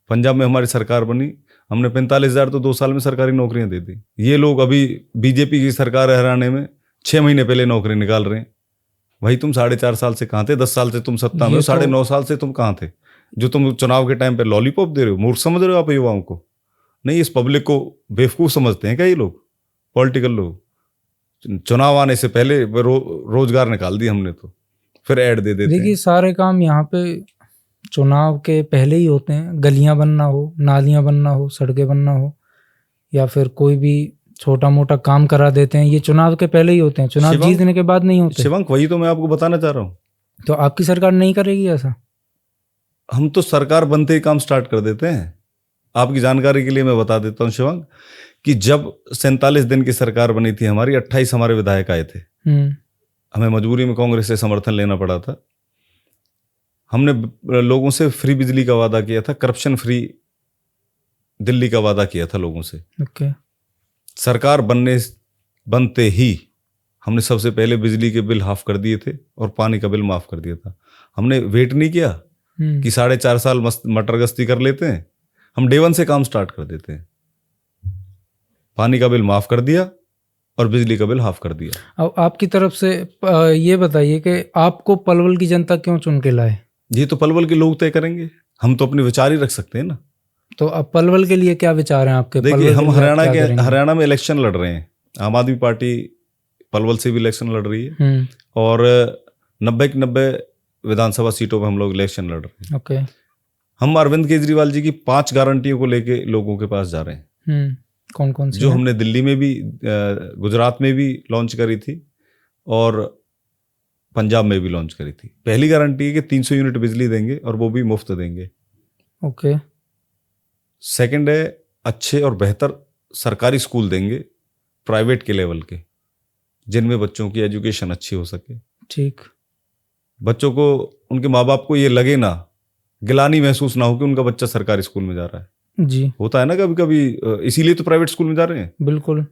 पंजाब में हमारी सरकार बनी, हमने 45,000 तो 2 साल में सरकारी नौकरियां दे दी। ये लोग अभी बीजेपी की सरकार है हरियाणा में 6 महीने पहले नौकरी निकाल रहे हैं। भाई तुम 4.5 साल से कहाँ थे? 10 साल से तुम सत्ता में हो, 9.5 साल से तुम कहाँ थे? जो तुम चुनाव के टाइम पे लॉलीपॉप दे रहे हो, मूर्ख समझ रहे हो आप युवाओं को? नहीं, इस पब्लिक को बेवकूफ समझते हैं क्या ये लोग, पॉलिटिकल लोग? चुनाव आने से पहले रोजगार निकाल दी हमने, तो फिर ऐड दे देते हैं। देखिए सारे काम यहाँ पे चुनाव के पहले ही होते हैं। गलियां बनना हो, नालियां बनना हो, सड़कें बनना हो, या फिर कोई भी छोटा मोटा काम करा देते हैं, ये चुनाव के पहले ही होते हैं। चुनाव जीतने के बाद नहीं होते। शिवंक, वही तो मैं आपको बताना चाह रहा हूँ। तो आपकी सरकार नहीं करेगी ऐसा? हम तो सरकार बनते ही काम स्टार्ट कर देते हैं। आपकी जानकारी के लिए मैं बता देता हूँ शिवंक, कि जब 47 दिन की सरकार बनी थी हमारी, 28 हमारे विधायक आए थे। हमें मजबूरी में कांग्रेस से समर्थन लेना पड़ा था। हमने लोगों से फ्री बिजली का वादा किया था, करप्शन फ्री दिल्ली का वादा किया था लोगों से। सरकार बनते ही हमने सबसे पहले बिजली के बिल हाफ कर दिए थे और पानी का बिल माफ कर दिया था। हमने वेट नहीं किया कि 4.5 साल मटर गश्ती कर लेते हैं। हम डे 1 से काम स्टार्ट कर देते हैं। पानी का बिल माफ कर दिया और बिजली का बिल हाफ कर दिया। अब आपकी तरफ से ये बताइए कि आपको पलवल की जनता क्यों चुन के लाए? ये तो पलवल के लोग तय करेंगे, हम तो अपने विचार ही रख सकते हैं ना। तो अब पलवल के लिए क्या विचार हैं आपके? देखिए, हम हरियाणा में इलेक्शन लड़ रहे हैं। आम आदमी पार्टी पलवल से भी इलेक्शन लड़ रही है और 90 की 90 विधानसभा सीटों में हम लोग इलेक्शन लड़ रहे हैं। हम अरविंद केजरीवाल जी की 5 गारंटियों को लेके लोगों के पास जा रहे हैं। कौन कौन सी? जो हमने दिल्ली में भी, गुजरात में भी लॉन्च करी थी और पंजाब में भी लॉन्च करी थी। पहली गारंटी है कि 300 यूनिट बिजली देंगे और वो भी मुफ्त देंगे। सेकंड है, अच्छे और बेहतर सरकारी स्कूल देंगे, प्राइवेट के लेवल के, जिनमें बच्चों की एजुकेशन अच्छी हो सके। ठीक। बच्चों को, उनके माँ बाप को ये लगे ना, गिलानी महसूस ना हो कि उनका बच्चा सरकारी स्कूल में जा रहा है। जी, होता है ना कभी कभी, इसीलिए तो प्राइवेट स्कूल में जा रहे हैं। बिल्कुल।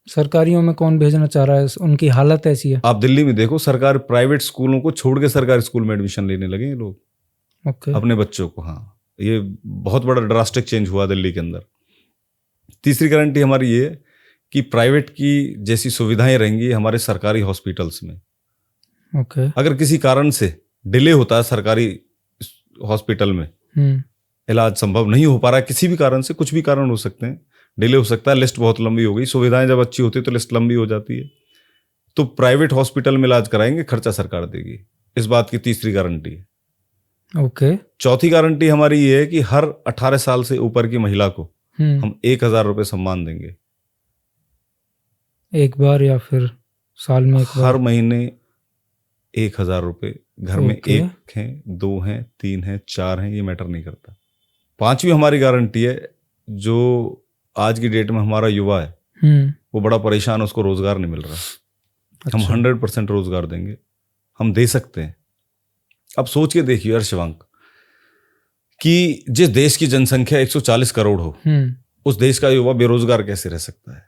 सरकारियों में कौन भेजना चाह रहा है? उनकी हालत ऐसी है। आप दिल्ली में देखो, सरकार प्राइवेट स्कूलों को छोड़ के सरकारी स्कूल में एडमिशन लेने लगे लोग अपने बच्चों को। हाँ, ये बहुत बड़ा ड्रास्टिक चेंज हुआ दिल्ली के अंदर। तीसरी गारंटी हमारी ये है कि प्राइवेट की जैसी सुविधाएं रहेंगी हमारे सरकारी हॉस्पिटल्स में। अगर किसी कारण से डिले होता है सरकारी हॉस्पिटल में, इलाज संभव नहीं हो पा रहा है किसी भी कारण से, कुछ भी कारण हो सकते हैं, डिले हो सकता है, लिस्ट बहुत लंबी हो गई, सुविधाएं जब अच्छी होती है तो लिस्ट लंबी हो जाती है, तो प्राइवेट हॉस्पिटल में इलाज कराएंगे, खर्चा सरकार देगी। इस बात की तीसरी गारंटी है। चौथी गारंटी हमारी ये है कि हर 18 साल से ऊपर की महिला को हम 1,000 रुपए सम्मान देंगे। एक बार या फिर साल में एक बार? हर महीने 1,000 रुपए। घर में 1 हैं, 2 हैं, 3 हैं, 4 हैं, ये मैटर नहीं करता। 5वीं हमारी गारंटी है, जो आज की डेट में हमारा युवा है वो बड़ा परेशान है, उसको रोजगार नहीं मिल रहा। अच्छा। हम 100% रोजगार देंगे, हम दे सकते हैं। अब सोच के देखिए यार शिवांक, कि जिस देश की जनसंख्या 140 करोड़ हो, उस देश का युवा बेरोजगार कैसे रह सकता है?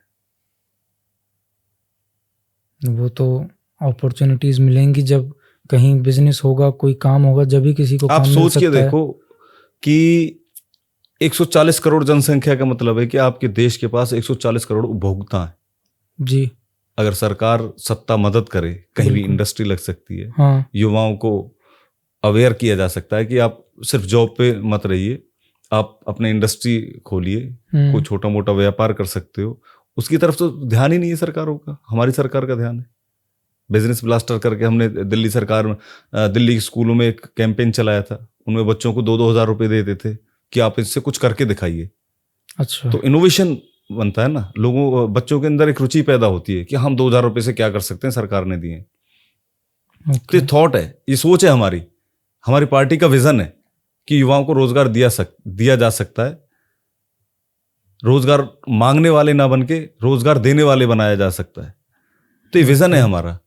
वो तो अपॉर्चुनिटीज मिलेंगी, जब कहीं बिजनेस होगा, कोई काम होगा, जब ही किसी को आप काम सोच के देखो कि 140 करोड़ जनसंख्या का मतलब है कि आपके देश के पास 140 करोड़ उपभोक्ता हैं। जी। अगर सरकार सत्ता मदद करे, कहीं भी इंडस्ट्री लग सकती है। हाँ। युवाओं को अवेयर किया जा सकता है कि आप सिर्फ जॉब पे मत रहिए, आप अपने इंडस्ट्री खोलिए, कोई छोटा मोटा व्यापार कर सकते हो। उसकी तरफ तो ध्यान ही नहीं है सरकारों का। हमारी सरकार का ध्यान है। बिजनेस ब्लास्टर करके हमने दिल्ली स्कूलों में एक कैंपेन चलाया था, उनमें बच्चों को 2-2 हज़ार रुपए देते थे कि आप इससे कुछ करके दिखाइए। अच्छा। तो इनोवेशन बनता है ना, बच्चों के अंदर एक रुचि पैदा होती है कि हम 2,000 रुपए से क्या कर सकते हैं, सरकार ने दिए। तो थॉट है, ये सोच है हमारी पार्टी का विजन है कि युवाओं को रोजगार दिया जा सकता है। रोजगार मांगने वाले ना बनके रोजगार देने वाले बनाया जा सकता है। तो ये विजन है हमारा।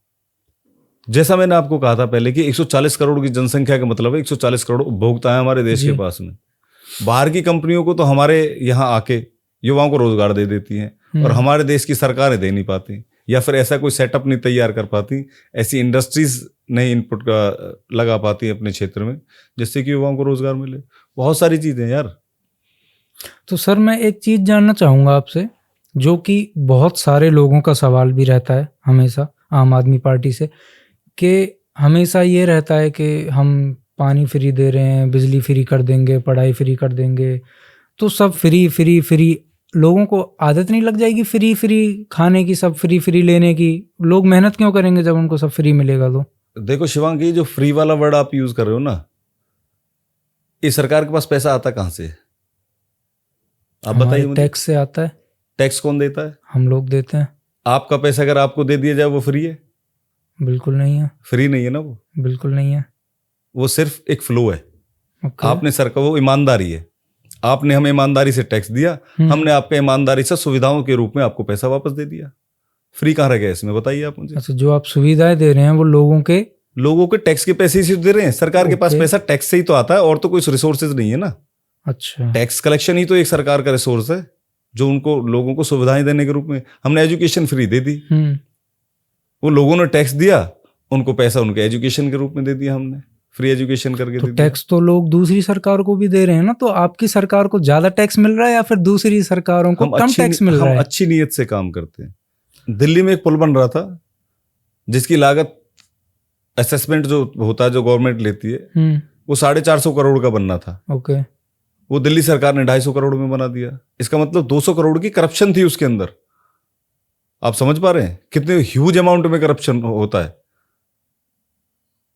जैसा मैंने आपको कहा था पहले कि 140 करोड़ की जनसंख्या का मतलब है 140 करोड़ उपभोक्ता है हमारे देश के पास में। बाहर की कंपनियों को तो हमारे यहाँ आके युवाओं को रोजगार दे देती हैं और हमारे देश की सरकारें दे नहीं पाती। या फिर ऐसा कोई सेटअप नहीं तैयार कर पाती, ऐसी इंडस्ट्रीज नहीं इनपुट का लगा पाती अपने क्षेत्र में, जिससे कि युवाओं को रोजगार मिले। बहुत सारी चीजें यार। तो सर मैं एक चीज़ जानना चाहूँगा आपसे, जो कि बहुत सारे लोगों का सवाल भी रहता है हमेशा आम आदमी पार्टी से, कि हमेशा ये रहता है कि हम पानी फ्री दे रहे हैं, बिजली फ्री कर देंगे, पढ़ाई फ्री कर देंगे, तो सब फ्री फ्री फ्री। लोगों को आदत नहीं लग जाएगी फ्री फ्री खाने की, सब फ्री फ्री लेने की? लोग मेहनत क्यों करेंगे जब उनको सब फ्री मिलेगा? तो देखो शिवांग, ये जो फ्री वाला वर्ड आप यूज कर रहे हो ना, ये सरकार के पास पैसा आता कहाँ से? आप बताइए हमारे मुझे। टैक्स से आता है। टैक्स कौन देता है? हम लोग देते हैं। आपका पैसा अगर आपको दे दिया जाए वो फ्री है? बिल्कुल नहीं है। फ्री नहीं है ना वो। बिल्कुल नहीं है। वो सिर्फ एक फ्लो है। ओके। आपने सरकार, वो ईमानदारी है। आपने हमें ईमानदारी से टैक्स दिया, हमने आपका ईमानदारी से सुविधाओं के रूप में आपको पैसा वापस दे दिया। फ्री कहाँ रह गया इसमें, बताइए आप मुझे। अच्छा, जो आप सुविधाएं दे रहे हैं वो लोगों के टैक्स के पैसे से दे रहे हैं। सरकार के पास ओके। पैसा टैक्स से ही तो आता है, और तो कोई रिसोर्सेज नहीं है ना। अच्छा। टैक्स कलेक्शन ही तो एक सरकार का रिसोर्स है, जो उनको लोगों को सुविधाएं देने के रूप में। हमने एजुकेशन फ्री दे दी, वो लोगों ने टैक्स दिया, उनको पैसा उनके एजुकेशन के रूप में दे दिया, हमने फ्री एजुकेशन करके तो दे दिया। टैक्स तो लोग दूसरी सरकार को भी दे रहे हैं ना, तो आपकी सरकार को ज्यादा टैक्स मिल रहा है या फिर दूसरी सरकारों को कम टैक्स मिल रहा है? हम अच्छी नीयत से काम करते हैं। दिल्ली में एक पुल बन रहा था, जिसकी लागत असेसमेंट जो होता है, जो गवर्नमेंट लेती है, वो 450 करोड़ का बनना था। ओके। वो दिल्ली सरकार ने 250 करोड़ में बना दिया। इसका मतलब 200 करोड़ की करप्शन थी उसके अंदर। आप समझ पा रहे हैं कितने ह्यूज अमाउंट में करप्शन होता है।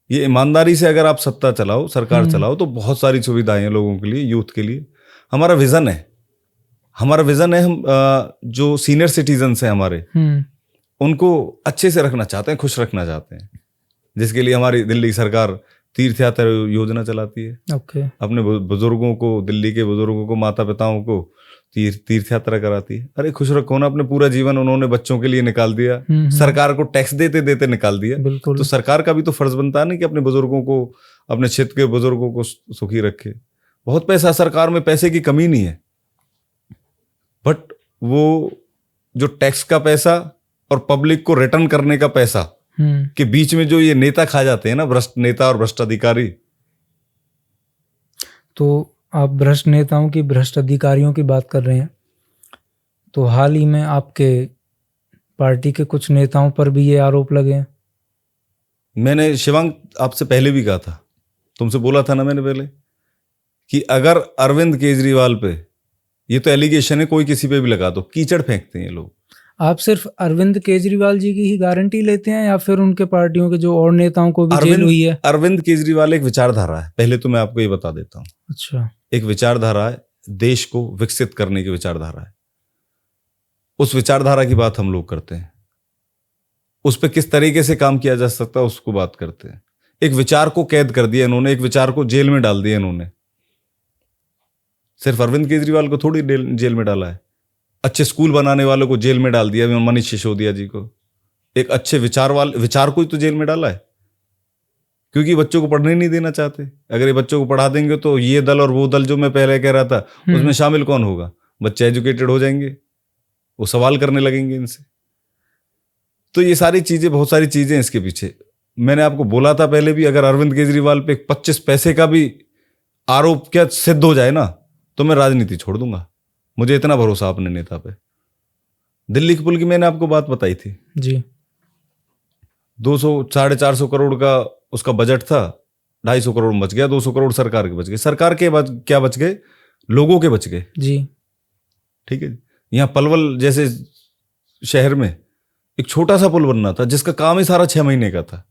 ये ईमानदारी से अगर आप सत्ता चलाओ, सरकार चलाओ, तो बहुत सारी सुविधाएं हैं लोगों के लिए, यूथ के लिए। हमारा विजन है, हम जो सीनियर सिटीजन्स हैं हमारे, उनको अच्छे से रखना चाहते हैं, खुश रखना चाहते हैं, जिसके लिए हमारी दिल्ली सरकार तीर्थ यात्रा योजना चलाती है। ओके। अपने बुजुर्गों को, दिल्ली के बुजुर्गों को, माता पिताओं को तीर्थ यात्रा कराती है। अरे खुश रखो ना, अपने पूरा जीवन उन्होंने बच्चों के लिए निकाल दिया, सरकार को टैक्स देते देते निकाल दिया। बिल्कुल। तो सरकार का भी तो फर्ज बनता है ना कि अपने बुजुर्गों को, अपने क्षेत्र के बुजुर्गों को सुखी रखे। बहुत पैसा सरकार में, पैसे की कमी नहीं है, बट वो जो टैक्स का पैसा और पब्लिक को रिटर्न करने का पैसा के बीच में जो ये नेता खा जाते हैं ना, भ्रष्ट नेता और भ्रष्ट अधिकारी। तो आप भ्रष्ट नेताओं की, भ्रष्ट अधिकारियों की बात कर रहे हैं, तो हाल ही में आपके पार्टी के कुछ नेताओं पर भी ये आरोप लगे हैं। मैंने शिवांग आपसे पहले भी कहा था, तुमसे बोला था ना मैंने पहले, कि अगर अरविंद केजरीवाल पे, ये तो एलिगेशन है, कोई किसी पे भी लगा दो, कीचड़ फेंकते हैं ये लोग। आप सिर्फ अरविंद केजरीवाल जी की ही गारंटी लेते हैं या फिर उनके पार्टियों के जो और नेताओं को भी जेल हुई है? अरविंद केजरीवाल एक विचारधारा है, पहले तो मैं आपको ये बता देता हूँ। अच्छा। एक विचारधारा है, देश को विकसित करने की विचारधारा है। उस विचारधारा की बात हम लोग करते हैं, उस पर किस तरीके से काम किया जा सकता है उसको बात करते हैं। एक विचार को कैद कर दिया इन्होंने, एक विचार को जेल में डाल दिया इन्होंने। सिर्फ अरविंद केजरीवाल को थोड़ी जेल में डाला है, अच्छे स्कूल बनाने वालों को जेल में डाल दिया, मनीष सिसोदिया जी को। एक अच्छे विचार को ही तो जेल में डाला है, क्योंकि बच्चों को पढ़ने नहीं देना चाहते। अगर ये बच्चों को पढ़ा देंगे तो ये दल और वो दल जो मैं पहले कह रहा था, उसमें शामिल कौन होगा? बच्चे एजुकेटेड हो जाएंगे, वो सवाल करने लगेंगे इनसे। तो ये सारी चीजें, बहुत सारी चीजें इसके पीछे। मैंने आपको बोला था पहले भी, अगर अरविंद केजरीवाल पे 25 पैसे का भी आरोप क्या सिद्ध हो जाए ना, तो मैं राजनीति छोड़ दूंगा। मुझे इतना भरोसा अपने नेता पे। दिल्ली के पुल की मैंने आपको बात बताई थी जी। 450 करोड़ का उसका बजट था, 250 करोड़ बच गया, 200 करोड़ सरकार के बच गए। सरकार के क्या बच गए? लोगों के बच गए जी। ठीक है। यहाँ पलवल जैसे शहर में एक छोटा सा पुल बनना था, जिसका काम ही सारा 6 महीने का था,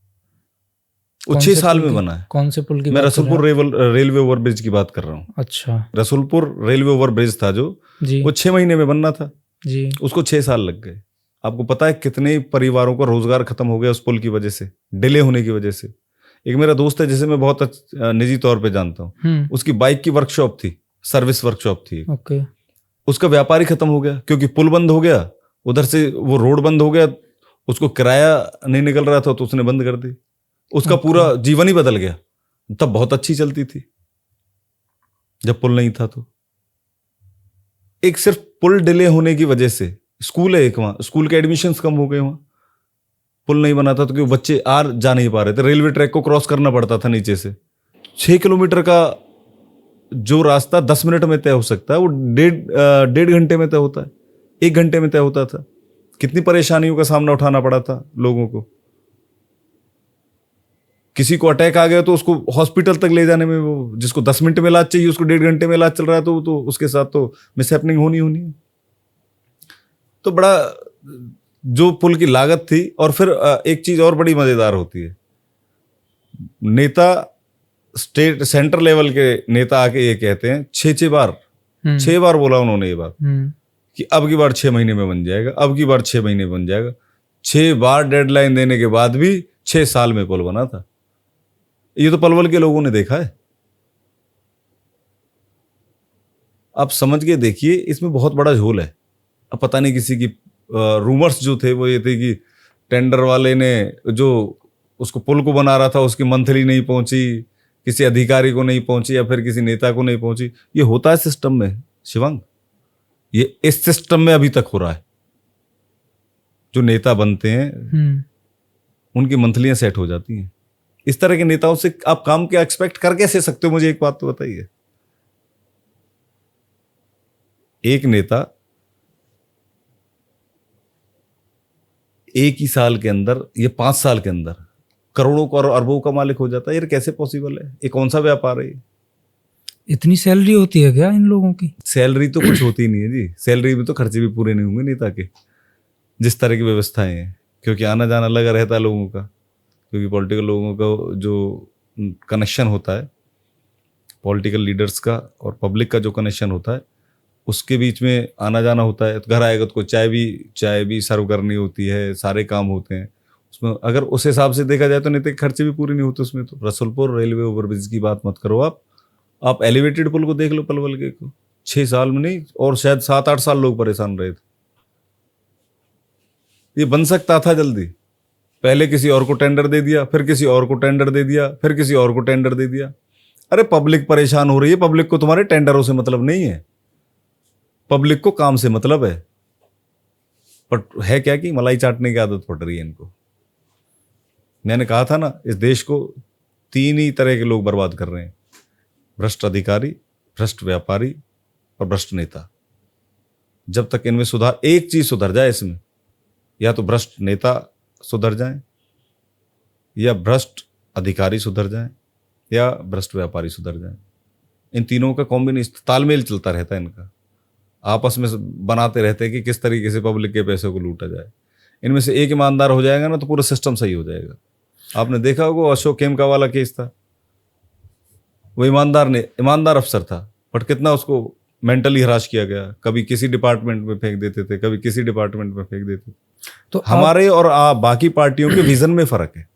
वो 6 साल में बना है। कौन से पुल की? मैं रसूलपुर रेलवे ओवरब्रिज की बात कर रहा हूँ। अच्छा। रसूलपुर रेलवे ओवरब्रिज था जो जी। वो 6 महीने में बनना था जी। उसको 6 साल लग गए। आपको पता है कितने परिवारों का रोजगार खत्म हो गया उस पुल की वजह से, डिले होने की वजह से। एक मेरा दोस्त है जिसे मैं बहुत निजी तौर पे जानता हूँ, उसकी बाइक की वर्कशॉप थी, सर्विस वर्कशॉप थी। ओके। उसका व्यापार ही खत्म हो गया, क्योंकि पुल बंद हो गया, उधर से वो रोड बंद हो गया, उसको किराया नहीं निकल रहा था तो उसने बंद कर दी। उसका पूरा जीवन ही बदल गया। तब बहुत अच्छी चलती थी जब पुल नहीं था। तो एक सिर्फ पुल डिले होने की वजह से, स्कूल है एक वहां, स्कूल के एडमिशन्स कम हो गए वहां, पुल नहीं बना था तो क्यों बच्चे जा नहीं पा रहे थे, रेलवे ट्रैक को क्रॉस करना पड़ता था नीचे से। 6 किलोमीटर का जो रास्ता 10 मिनट में तय हो सकता है वो डेढ़ घंटे में तय होता है, 1 घंटे में तय होता था। कितनी परेशानियों का सामना उठाना पड़ा था लोगों को। किसी को अटैक आ गया तो उसको हॉस्पिटल तक ले जाने में, वो जिसको 10 मिनट में इलाज चाहिए उसको 1.5 घंटे में इलाज चल रहा है, तो उसके साथ तो मिसहैपनिंग होनी है। तो बड़ा जो पुल की लागत थी। और फिर एक चीज और बड़ी मजेदार होती है, नेता स्टेट सेंटर लेवल के नेता आके ये कहते हैं 6 बार 6 बार बोला उन्होंने ये बात कि अब की बार 6 महीने में बन जाएगा, अब की बार 6 महीने में बन जाएगा। 6 बार डेडलाइन देने के बाद भी 6 साल में पुल बना था। ये तो पलवल के लोगों ने देखा है। आप समझ के देखिए, इसमें बहुत बड़ा झोल है। अब पता नहीं किसी की रूमर्स जो थे वो ये थे कि टेंडर वाले ने जो उसको पुल को बना रहा था उसकी मंथली नहीं पहुंची, किसी अधिकारी को नहीं पहुंची, या फिर किसी नेता को नहीं पहुंची। ये होता है सिस्टम में शिवांग, ये इस सिस्टम में अभी तक हो रहा है। जो नेता बनते हैं उनकी मंथलियां सेट हो जाती हैं। इस तरह के नेताओं से आप काम क्या एक्सपेक्ट कर कैसे सकते हो? मुझे एक बात तो बताइए। एक नेता एक ही साल के अंदर या 5 साल के अंदर करोड़ों और अरबों का मालिक हो जाता है। ये कैसे पॉसिबल है? ये कौन सा व्यापार है? इतनी सैलरी होती है क्या इन लोगों की? सैलरी तो कुछ होती नहीं है जी। सैलरी में तो खर्चे भी पूरे नहीं होंगे नेता के, जिस तरह की व्यवस्थाएं हैं। क्योंकि आना जाना लगा रहता है लोगों का, क्योंकि पॉलिटिकल लोगों का जो कनेक्शन होता है, पॉलिटिकल लीडर्स का और पब्लिक का जो कनेक्शन होता है, उसके बीच में आना जाना होता है। तो घर आएगा तो चाय भी सर्व करनी होती है, सारे काम होते हैं उसमें। अगर उस हिसाब से देखा जाए तो नेता के खर्चे भी पूरे नहीं होते उसमें। तो रसुलपुर रेलवे ओवरब्रिज की बात मत करो आप एलिवेटेड पुल को देख लो पलवल के को, 6 साल में नहीं, और शायद 7-8 साल लोग परेशान रहे थे। ये बन सकता था जल्दी, पहले किसी और को टेंडर दे दिया, फिर किसी और को टेंडर दे दिया, फिर किसी और को टेंडर दे दिया। अरे पब्लिक परेशान हो रही है, पब्लिक को तुम्हारे टेंडरों से मतलब नहीं है, पब्लिक को काम से मतलब है। पर है क्या कि मलाई चाटने की आदत पड़ रही है इनको। मैंने कहा था ना, इस देश को 3 ही तरह के लोग बर्बाद कर रहे हैं, भ्रष्ट अधिकारी, भ्रष्ट व्यापारी और भ्रष्ट नेता। जब तक इनमें सुधार, एक चीज सुधर जाए इसमें, या तो भ्रष्ट नेता सुधर जाए, या भ्रष्ट अधिकारी सुधर जाए, या भ्रष्ट व्यापारी सुधर जाए। इन तीनों का कॉम्बिनेशन, तालमेल चलता रहता है इनका, आपस में बनाते रहते हैं कि किस तरीके से पब्लिक के पैसे को लूटा जाए। इनमें से एक ईमानदार हो जाएगा ना तो पूरा सिस्टम सही हो जाएगा। आपने देखा होगा अशोक खेमका वाला केस था, वो ईमानदार अफसर था, बट कितना उसको मेंटली हराश किया गया। कभी किसी डिपार्टमेंट में फेंक देते थे, कभी किसी डिपार्टमेंट में फेंक देते थे। तो हमारे और बाकी पार्टियों के विजन में फर्क है।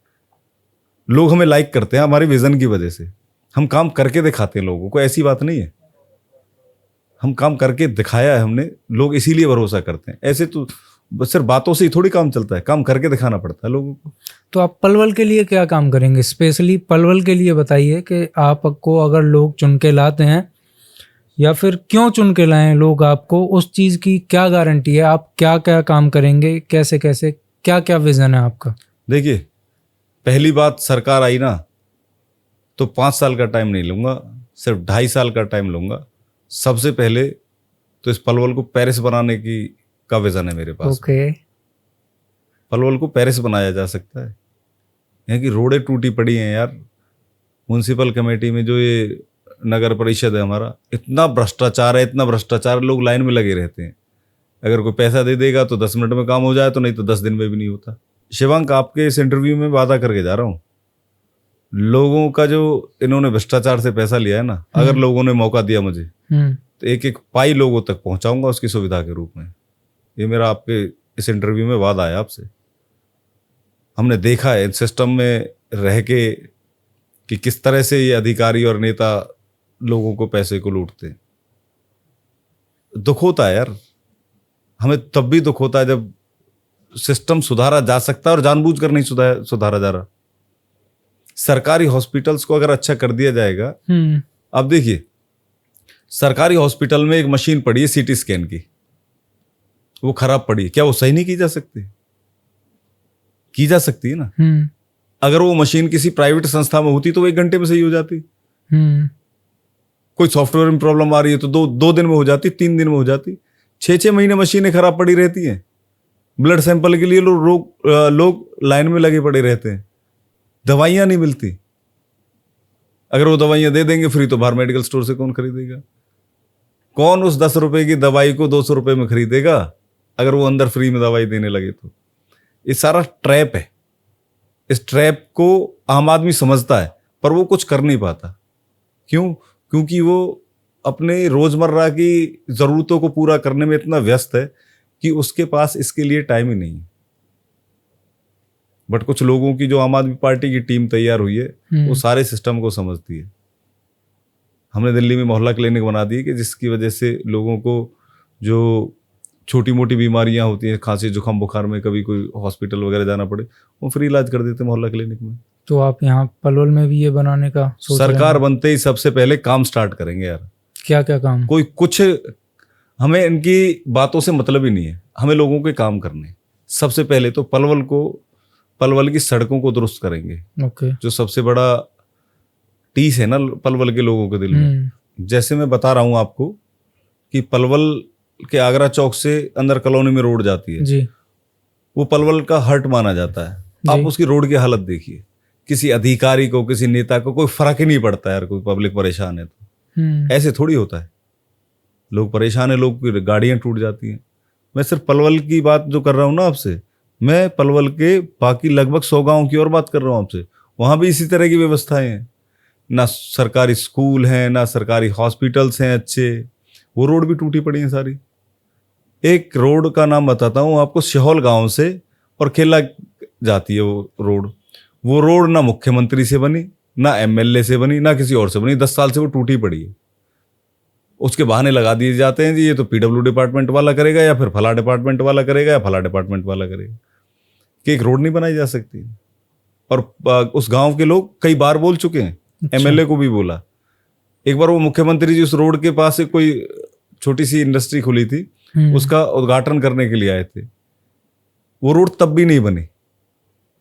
लोग हमें लाइक करते हैं हमारे विजन की वजह से, हम काम करके दिखाते हैं लोगों को, ऐसी बात नहीं है। हम काम करके दिखाया है हमने, लोग इसीलिए भरोसा करते हैं। ऐसे तो बस सिर्फ बातों से ही थोड़ी काम चलता है, काम करके दिखाना पड़ता है लोगों को। तो आप पलवल के लिए क्या काम करेंगे? स्पेशली पलवल के लिए बताइए कि आपको अगर लोग चुन के लाते हैं, या फिर क्यों चुन के लाएं लोग आपको, उस चीज़ की क्या गारंटी है? आप क्या क्या काम करेंगे, कैसे कैसे, क्या क्या विजन है आपका? देखिए, पहली बात, सरकार आई ना तो 5 साल का टाइम नहीं लूँगा, सिर्फ 2.5 साल का टाइम लूँगा। सबसे पहले तो इस पलवल को पेरिस बनाने का विजन है मेरे पास। ओके। पलवल को पेरिस बनाया जा सकता है। यहाँ की रोडें टूटी पड़ी हैं यार। म्यूनसिपल कमेटी में जो ये नगर परिषद है हमारा, इतना भ्रष्टाचार है, इतना भ्रष्टाचार, लोग लाइन में लगे रहते हैं। अगर कोई पैसा दे देगा तो 10 मिनट में काम हो जाए, तो नहीं तो 10 दिन में भी नहीं होता। शिवांक, आपके इस इंटरव्यू में वादा करके जा रहा हूँ, लोगों का जो इन्होंने भ्रष्टाचार से पैसा लिया है ना, अगर लोगों ने मौका दिया मुझे, तो एक एक पाई लोगों तक पहुंचाऊंगा उसकी सुविधा के रूप में। ये मेरा आपके इस इंटरव्यू में वादा है आपसे। हमने देखा है सिस्टम में रह के कि किस तरह से ये अधिकारी और नेता लोगों को पैसे को लूटते हैं। दुख होता है यार, हमें तब भी दुख होता है जब सिस्टम सुधारा जा सकता है और जानबूझकर नहीं सुधारा जा रहा। सरकारी हॉस्पिटल्स को अगर अच्छा कर दिया जाएगा, अब देखिए, सरकारी हॉस्पिटल में एक मशीन पड़ी है सीटी स्कैन की, वो खराब पड़ी है, क्या वो सही नहीं की जा सकती? की जा सकती है ना। अगर वो मशीन किसी प्राइवेट संस्था में होती तो वो 1 घंटे में सही हो जाती। कोई सॉफ्टवेयर में प्रॉब्लम आ रही है तो 2 दिन में हो जाती, 3 दिन में हो जाती। 6-6 महीने मशीनें खराब पड़ी रहती हैं। ब्लड सैंपल के लिए लोग लाइन में लगे पड़े रहते हैं। दवाइयां नहीं मिलती। अगर वो दवाइयां दे देंगे फ्री तो बाहर मेडिकल स्टोर से कौन खरीदेगा? कौन उस 10 रुपए की दवाई को 200 रुपए में खरीदेगा अगर वो अंदर फ्री में दवाई देने लगे तो? ये सारा ट्रैप है। इस ट्रैप को आम आदमी समझता है पर वो कुछ कर नहीं पाता। क्यों? क्योंकि वो अपने रोजमर्रा की जरूरतों को पूरा करने में इतना व्यस्त है कि उसके पास इसके लिए टाइम ही नहीं है। बट कुछ लोगों की जो आम आदमी पार्टी की टीम तैयार हुई है वो सारे सिस्टम को समझती है। हमने दिल्ली में मोहल्ला क्लिनिक बना दी कि जिसकी वजह से लोगों को जो छोटी मोटी बीमारियां होती हैं, खांसी जुकाम बुखार में कभी कोई हॉस्पिटल वगैरह जाना पड़े, वो फ्री इलाज कर देते मोहल्ला क्लिनिक में। तो आप यहाँ पलवल में भी ये बनाने का सोच रहे हैं? सरकार बनते ही सबसे पहले काम स्टार्ट करेंगे यार। क्या क्या काम? कोई कुछ, हमें इनकी बातों से मतलब ही नहीं है, हमें लोगों के काम करने। सबसे पहले तो पलवल की सड़कों को दुरुस्त करेंगे। ओके। जो सबसे बड़ा टीस है ना पलवल के लोगों के दिल में। जैसे मैं बता रहा हूं आपको कि पलवल के आगरा चौक से अंदर कॉलोनी में रोड जाती है जी, वो पलवल का हर्ट माना जाता है। आप उसकी रोड की हालत देखिए। किसी अधिकारी को, किसी नेता को कोई फर्क ही नहीं पड़ता यार, कोई पब्लिक परेशान है तो। ऐसे थोड़ी होता है, लोग परेशान है, लोग की गाड़ियां टूट जाती हैं। मैं सिर्फ पलवल की बात जो कर रहा हूं ना आपसे, मैं पलवल के बाकी लगभग 100 गाँव की और बात कर रहा हूं आपसे। वहां भी इसी तरह की व्यवस्थाएं हैं। ना सरकारी स्कूल हैं, ना सरकारी हॉस्पिटल्स हैं अच्छे, वो रोड भी टूटी पड़ी हैं सारी। एक रोड का नाम बताता हूँ आपको, सिहोल गांव से और खेला जाती है वो रोड ना मुख्यमंत्री से बनी, ना एमएलए से बनी, ना किसी और से बनी। 10 साल से वो टूटी पड़ी है। उसके बहाने लगा दिए जाते हैं जी ये तो पीडब्ल्यू डिपार्टमेंट वाला करेगा, या फिर फला डिपार्टमेंट वाला करेगा, या फला डिपार्टमेंट वाला करेगा, कि एक रोड नहीं बनाई जा सकती। और उस गांव के लोग कई बार बोल चुके हैं, एमएलए को भी बोला। एक बार वो मुख्यमंत्री जी उस रोड के पास एक कोई छोटी सी इंडस्ट्री खुली थी, उसका उद्घाटन करने के लिए आए थे। वो रोड तब भी नहीं बनी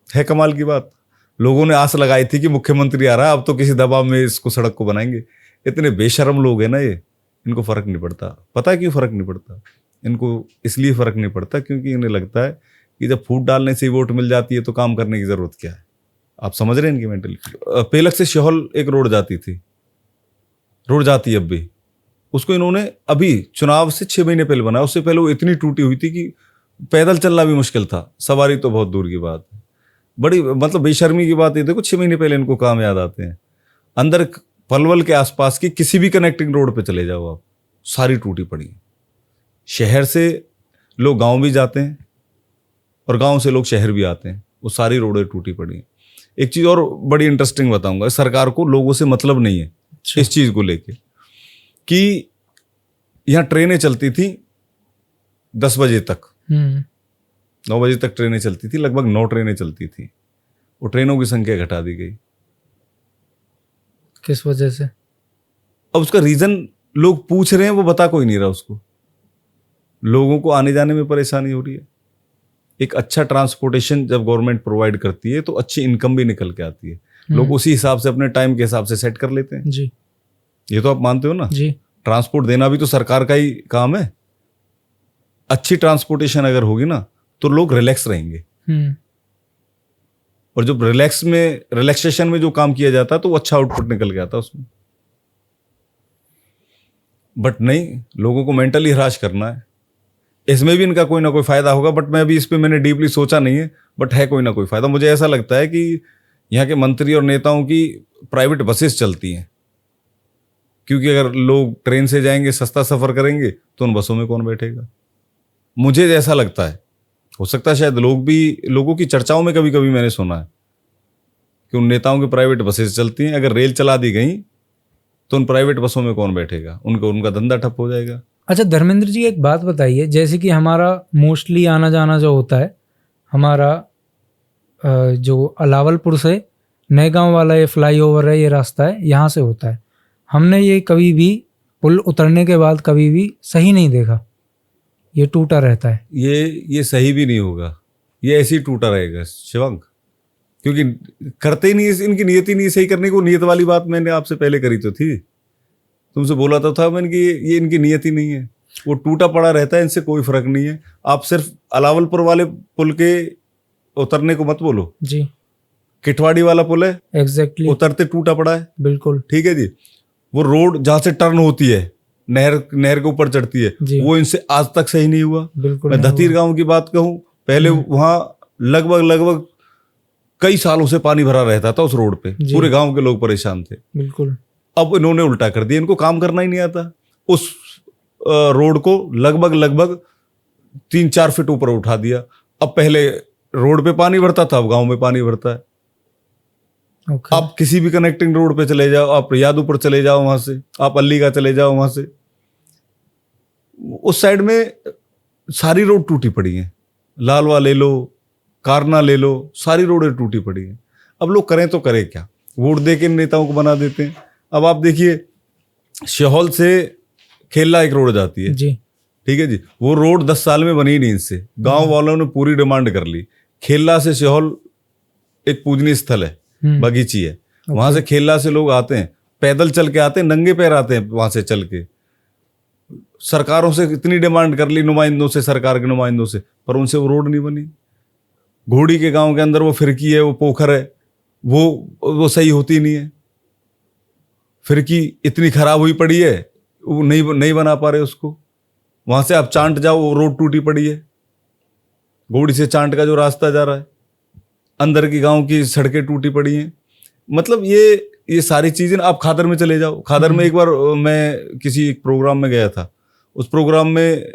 है। कमाल की बात, लोगों ने आस लगाई थी कि मुख्यमंत्री आ रहा है, अब तो किसी दबाव में इसको सड़क को बनाएंगे। इतने बेशर्म लोग हैं ना ये, इनको फर्क नहीं पड़ता। पता है क्यों फर्क नहीं पड़ता? इनको इसलिए फर्क नहीं पड़ता क्योंकि इन्हें लगता है कि जब फूट डालने से ही वोट मिल जाती है तो काम करने की जरूरत क्या है। आप समझ रहे हैं इनकी मेंटलिटी। पेलक से सिहोल एक रोड जाती थी, रोड जाती है अब भी। उसको इन्होंने अभी चुनाव से 6 महीने पहले बनाया। उससे पहले वो इतनी टूटी हुई थी कि पैदल चलना भी मुश्किल था, सवारी तो बहुत दूर की बात है। बड़ी मतलब बेशर्मी की बात है। देखो 6 महीने पहले इनको काम याद आते हैं। अंदर पलवल के आसपास की किसी भी कनेक्टिंग रोड पे चले जाओ आप, सारी टूटी पड़ी है। शहर से लोग गांव भी जाते हैं और गांव से लोग शहर भी आते हैं, वो सारी रोडें टूटी पड़ी हैं। एक चीज और बड़ी इंटरेस्टिंग बताऊंगा, सरकार को लोगों से मतलब नहीं है इस चीज को लेके कि यहाँ ट्रेनें चलती थी 10 बजे तक, 9 बजे तक ट्रेनें चलती थी, लगभग 9 ट्रेनें चलती थी। वो ट्रेनों की संख्या घटा दी गई। किस वजह से? अब उसका रीजन लोग पूछ रहे हैं, वो बता कोई नहीं रहा उसको। लोगों को आने जाने में परेशानी हो रही है। एक अच्छा ट्रांसपोर्टेशन जब गवर्नमेंट प्रोवाइड करती है तो अच्छी इनकम भी निकल के आती है। लोग उसी हिसाब से अपने टाइम के हिसाब से सेट कर लेते हैं जी। ये तो आप मानते हो ना जी। ट्रांसपोर्ट देना भी तो सरकार का ही काम है। अच्छी ट्रांसपोर्टेशन अगर होगी ना तो लोग रिलैक्स रहेंगे। और जब रिलैक्सेशन में जो काम किया जाता है तो वो अच्छा आउटपुट निकल के आता है उसमें। बट नहीं, लोगों को मेंटली हराश करना है। इसमें भी इनका कोई ना कोई फायदा होगा, बट मैं अभी इस पे मैंने डीपली सोचा नहीं है, बट है कोई ना कोई फायदा। मुझे ऐसा लगता है कि यहाँ के मंत्री और नेताओं की प्राइवेट बसेस चलती हैं, क्योंकि अगर लोग ट्रेन से जाएंगे, सस्ता सफर करेंगे, तो उन बसों में कौन बैठेगा। मुझे ऐसा लगता है, हो सकता है शायद लोगों की चर्चाओं में कभी कभी मैंने सुना है कि उन नेताओं की प्राइवेट बसेस चलती हैं। अगर रेल चला दी गई तो उन प्राइवेट बसों में कौन बैठेगा, उनका धंधा ठप हो जाएगा। अच्छा धर्मेंद्र जी, एक बात बताइए, जैसे कि हमारा मोस्टली आना जाना जो होता है, हमारा जो अलावलपुर से नए गांव वाला ये फ्लाईओवर है, ये रास्ता है, यहाँ से होता है। हमने ये कभी भी पुल उतरने के बाद कभी भी सही नहीं देखा, ये टूटा रहता है। ये सही भी नहीं होगा। ये ऐसे ही टूटा रहेगा शिवांक, क्योंकि करते ही नहीं, इनकी नियत ही नहीं सही करने को। नियत वाली बात मैंने आपसे पहले करी तो थी, तुमसे बोला तो था मैंने कि ये इनकी नियत ही नहीं है, वो टूटा पड़ा रहता है, इनसे कोई फर्क नहीं है। आप सिर्फ अलावलपुर वाले पुल के उतरने को मत बोलो, जी किटवाड़ी वाला पुल है एग्जैक्टली, उतरते टूटा पड़ा है, बिल्कुल ठीक है जी। वो रोड जहाँ से टर्न होती है, नहर के ऊपर चढ़ती है, जी। वो इनसे आज तक सही नहीं हुआ। बिल्कुल मैं नहीं धतीर हुआ। गांव की बात कहूँ, पहले वहाँ लगभग कई सालों से पानी भरा रहता था उस रोड पे, जी। पूरे गांव के लोग परेशान थे। बिल्कुल अब इन्होंने उल्टा कर दिया, इनको काम करना ही नहीं आता। उस रोड को लगभग 3-4 फीट ऊपर उठा दिया। अब पहले रोड पे पानी भरता था, अब गांव में पानी भरता है। ओके आप किसी भी कनेक्टिंग रोड पे चले जाओ, आप यादवपुर चले जाओ, वहां से आप अल्ली का चले जाओ, वहां से उस साइड में सारी रोड टूटी पड़ी है। लालवा ले लो, कारना ले लो, सारी रोडें टूटी पड़ी हैं। अब लोग करें तो करें क्या, वोट दे के नेताओं को बना देते हैं। अब आप देखिए, शहौल से खेला एक रोड जाती है, जी ठीक है जी, वो रोड 10 साल में बनी नहीं इनसे। गांव वालों ने पूरी डिमांड कर ली। खेला से शहौल एक पूजनीय स्थल है, बगीची है, वहां से खेला से लोग आते हैं, पैदल चल के आते हैं, नंगे पैर आते हैं वहां से चल के। सरकारों से इतनी डिमांड कर ली, नुमाइंदों से, सरकार के नुमाइंदों से, पर उनसे वो रोड नहीं बनी। घोड़ी के गांव के अंदर वो फिरकी है, वो पोखर है, वो सही होती नहीं है। फिरकी इतनी खराब हुई पड़ी है, वो नहीं बना पा रहे उसको। वहां से आप चांट जाओ, वो रोड टूटी पड़ी है। घोड़ी से चांट का जो रास्ता जा रहा है, अंदर की गांव की सड़कें टूटी पड़ी हैं। मतलब ये सारी चीजें। आप खादर में चले जाओ, खादर में एक बार मैं किसी एक प्रोग्राम में गया था, उस प्रोग्राम में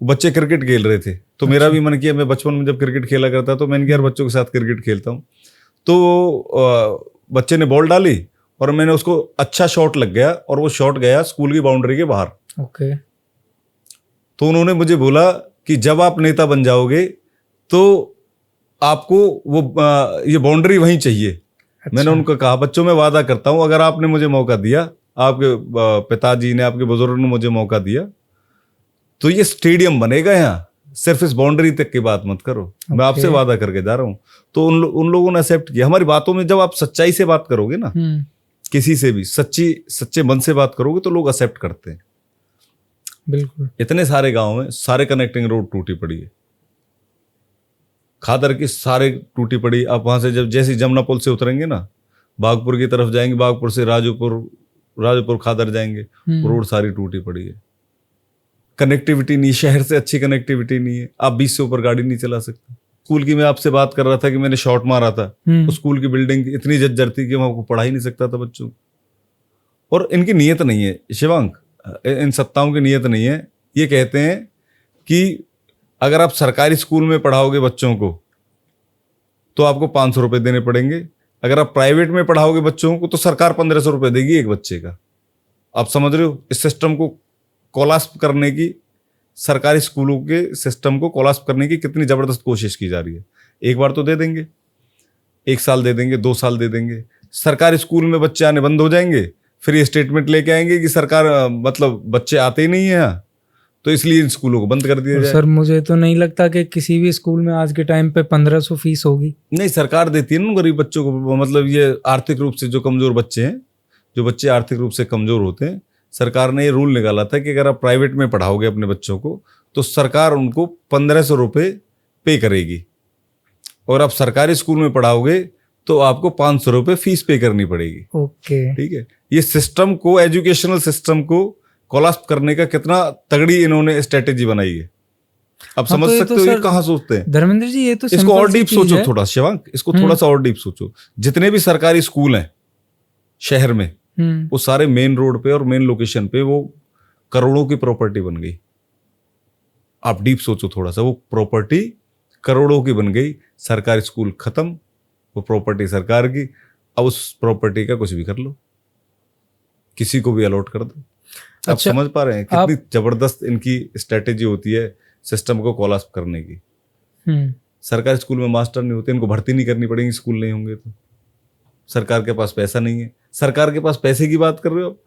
बच्चे क्रिकेट खेल रहे थे, तो मेरा भी मन किया। मैं बचपन में जब क्रिकेट खेला करता तो मैंने कहा यार बच्चों के साथ क्रिकेट खेलता हूँ। तो बच्चे ने बॉल डाली और मैंने उसको, अच्छा शॉट लग गया और वो शॉट गया स्कूल की बाउंड्री के बाहर। ओके तो उन्होंने मुझे बोला कि जब आप नेता बन जाओगे तो आपको वो ये बाउंड्री वहीं चाहिए। अच्छा। मैंने उनको कहा, बच्चों में वादा करता हूं, अगर आपने मुझे मौका दिया, आपके पिताजी ने, आपके बुजुर्ग ने मुझे मौका दिया, तो ये स्टेडियम बनेगा यहाँ। सिर्फ इस बाउंड्री तक की बात मत करो, मैं आपसे वादा करके जा रहा हूँ। तो उन लोगों ने एक्सेप्ट किया हमारी बातों में। जब आप सच्चाई से बात करोगे ना, किसी से भी सच्चे मन से बात करोगे तो लोग एक्सेप्ट करते हैं। बिल्कुल। इतने सारे गांव में सारे कनेक्टिंग रोड टूटी पड़ी है, खादर की सारे टूटी पड़ी। आप वहां से जब जैसे जमुना पुल से उतरेंगे ना, बागपुर की तरफ जाएंगे, बागपुर से राजोपुर खादर जाएंगे, रोड सारी टूटी पड़ी है। कनेक्टिविटी नहीं, शहर से अच्छी कनेक्टिविटी नहीं है। आप 20 से ऊपर गाड़ी नहीं चला सकते। स्कूल की मैं आपसे बात कर रहा था कि मैंने शॉट मारा था, उस स्कूल की बिल्डिंग इतनी जर्जर थी कि मैं पढ़ा ही नहीं सकता था बच्चों को। और इनकी नीयत नहीं है शिवांक, इन सत्ताओं की नीयत नहीं है। ये कहते हैं कि अगर आप सरकारी स्कूल में पढ़ाओगे बच्चों को तो आपको 500 रुपये देने पड़ेंगे, अगर आप प्राइवेट में पढ़ाओगे बच्चों को तो सरकार 1500 रुपये देगी एक बच्चे का। आप समझ रहे हो इस सिस्टम को कोलैप्स करने की, सरकारी स्कूलों के सिस्टम को कोलैप्स करने की कितनी जबरदस्त कोशिश की जा रही है। एक बार तो दे देंगे, 1 साल दे देंगे, 2 साल दे देंगे, सरकारी स्कूल में बच्चे आने बंद हो जाएंगे, फिर ये स्टेटमेंट लेके आएंगे कि सरकार मतलब बच्चे आते ही नहीं है यहाँ, तो इसलिए इन स्कूलों को बंद कर दिया जाए। सर मुझे तो नहीं लगता कि किसी भी स्कूल में आज के टाइम पे 1500 फीस होगी। नहीं, सरकार देती है ना गरीब बच्चों को। मतलब ये आर्थिक रूप से जो कमजोर बच्चे हैं, जो बच्चे आर्थिक रूप से कमजोर होते हैं, सरकार ने ये रूल निकाला था कि अगर आप प्राइवेट में पढ़ाओगे अपने बच्चों को तो सरकार उनको 1500 रुपये पे करेगी, और आप सरकारी स्कूल में पढ़ाओगे तो आपको 500 रुपये फीस पे करनी पड़ेगी। ओके, ठीक है। ये सिस्टम को, एजुकेशनल सिस्टम को कोलैप्स करने का कितना तगड़ी इन्होंने स्ट्रेटेजी बनाई है। आप समझ सकते हो ये कहाँ सोचते हैं धर्मेंद्र जी। ये तो इसको और डीप सोचो थोड़ा शिवांक, इसको थोड़ा सा और डीप सोचो। जितने भी सरकारी स्कूल हैं शहर में, वो सारे मेन रोड पे और मेन लोकेशन पे वो करोड़ों की प्रॉपर्टी बन गई। आप डीप सोचो थोड़ा सा, वो प्रॉपर्टी करोड़ों की बन गई। सरकारी स्कूल खत्म, वो प्रॉपर्टी सरकार की। अब उस प्रॉपर्टी का कुछ भी कर लो, किसी को भी अलॉट कर दो। आप समझ पा रहे हैं कितनी जबरदस्त इनकी स्ट्रेटेजी होती है सिस्टम को कोलैप्स करने की। सरकारी स्कूल में मास्टर नहीं होते, इनको भर्ती नहीं करनी पड़ेगी स्कूल नहीं होंगे तो। सरकार के पास पैसा नहीं है। सरकार के पास पैसे की बात कर रहे हो,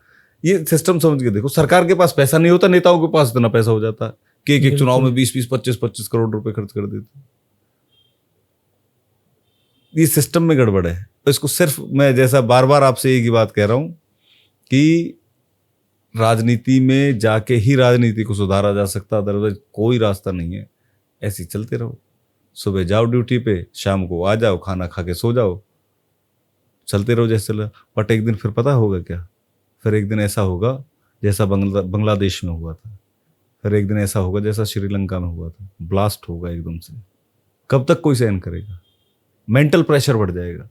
ये सिस्टम समझ के देखो। सरकार के पास पैसा नहीं होता, नेताओं के पास इतना पैसा हो जाता कि एक चुनाव में 20-20, 25-25 करोड़ रुपए खर्च कर देते। ये सिस्टम में गड़बड़ है। तो इसको सिर्फ मैं जैसा बार बार आपसे एक ही बात कह रहा हूँ कि राजनीति में जाके ही राजनीति को सुधारा जा सकता, अदरवाइज कोई रास्ता नहीं है। ऐसे ही चलते रहो, सुबह जाओ ड्यूटी पे, शाम को आ जाओ, खाना खा के सो जाओ, चलते रहो जैसे चला। बट एक दिन फिर पता होगा क्या, फिर एक दिन ऐसा होगा जैसा बांग्लादेश में हुआ था, फिर एक दिन ऐसा होगा जैसा श्रीलंका में हुआ था, ब्लास्ट होगा एकदम से। कब तक कोई सहन करेगा? मेंटल प्रेशर बढ़ जाएगा।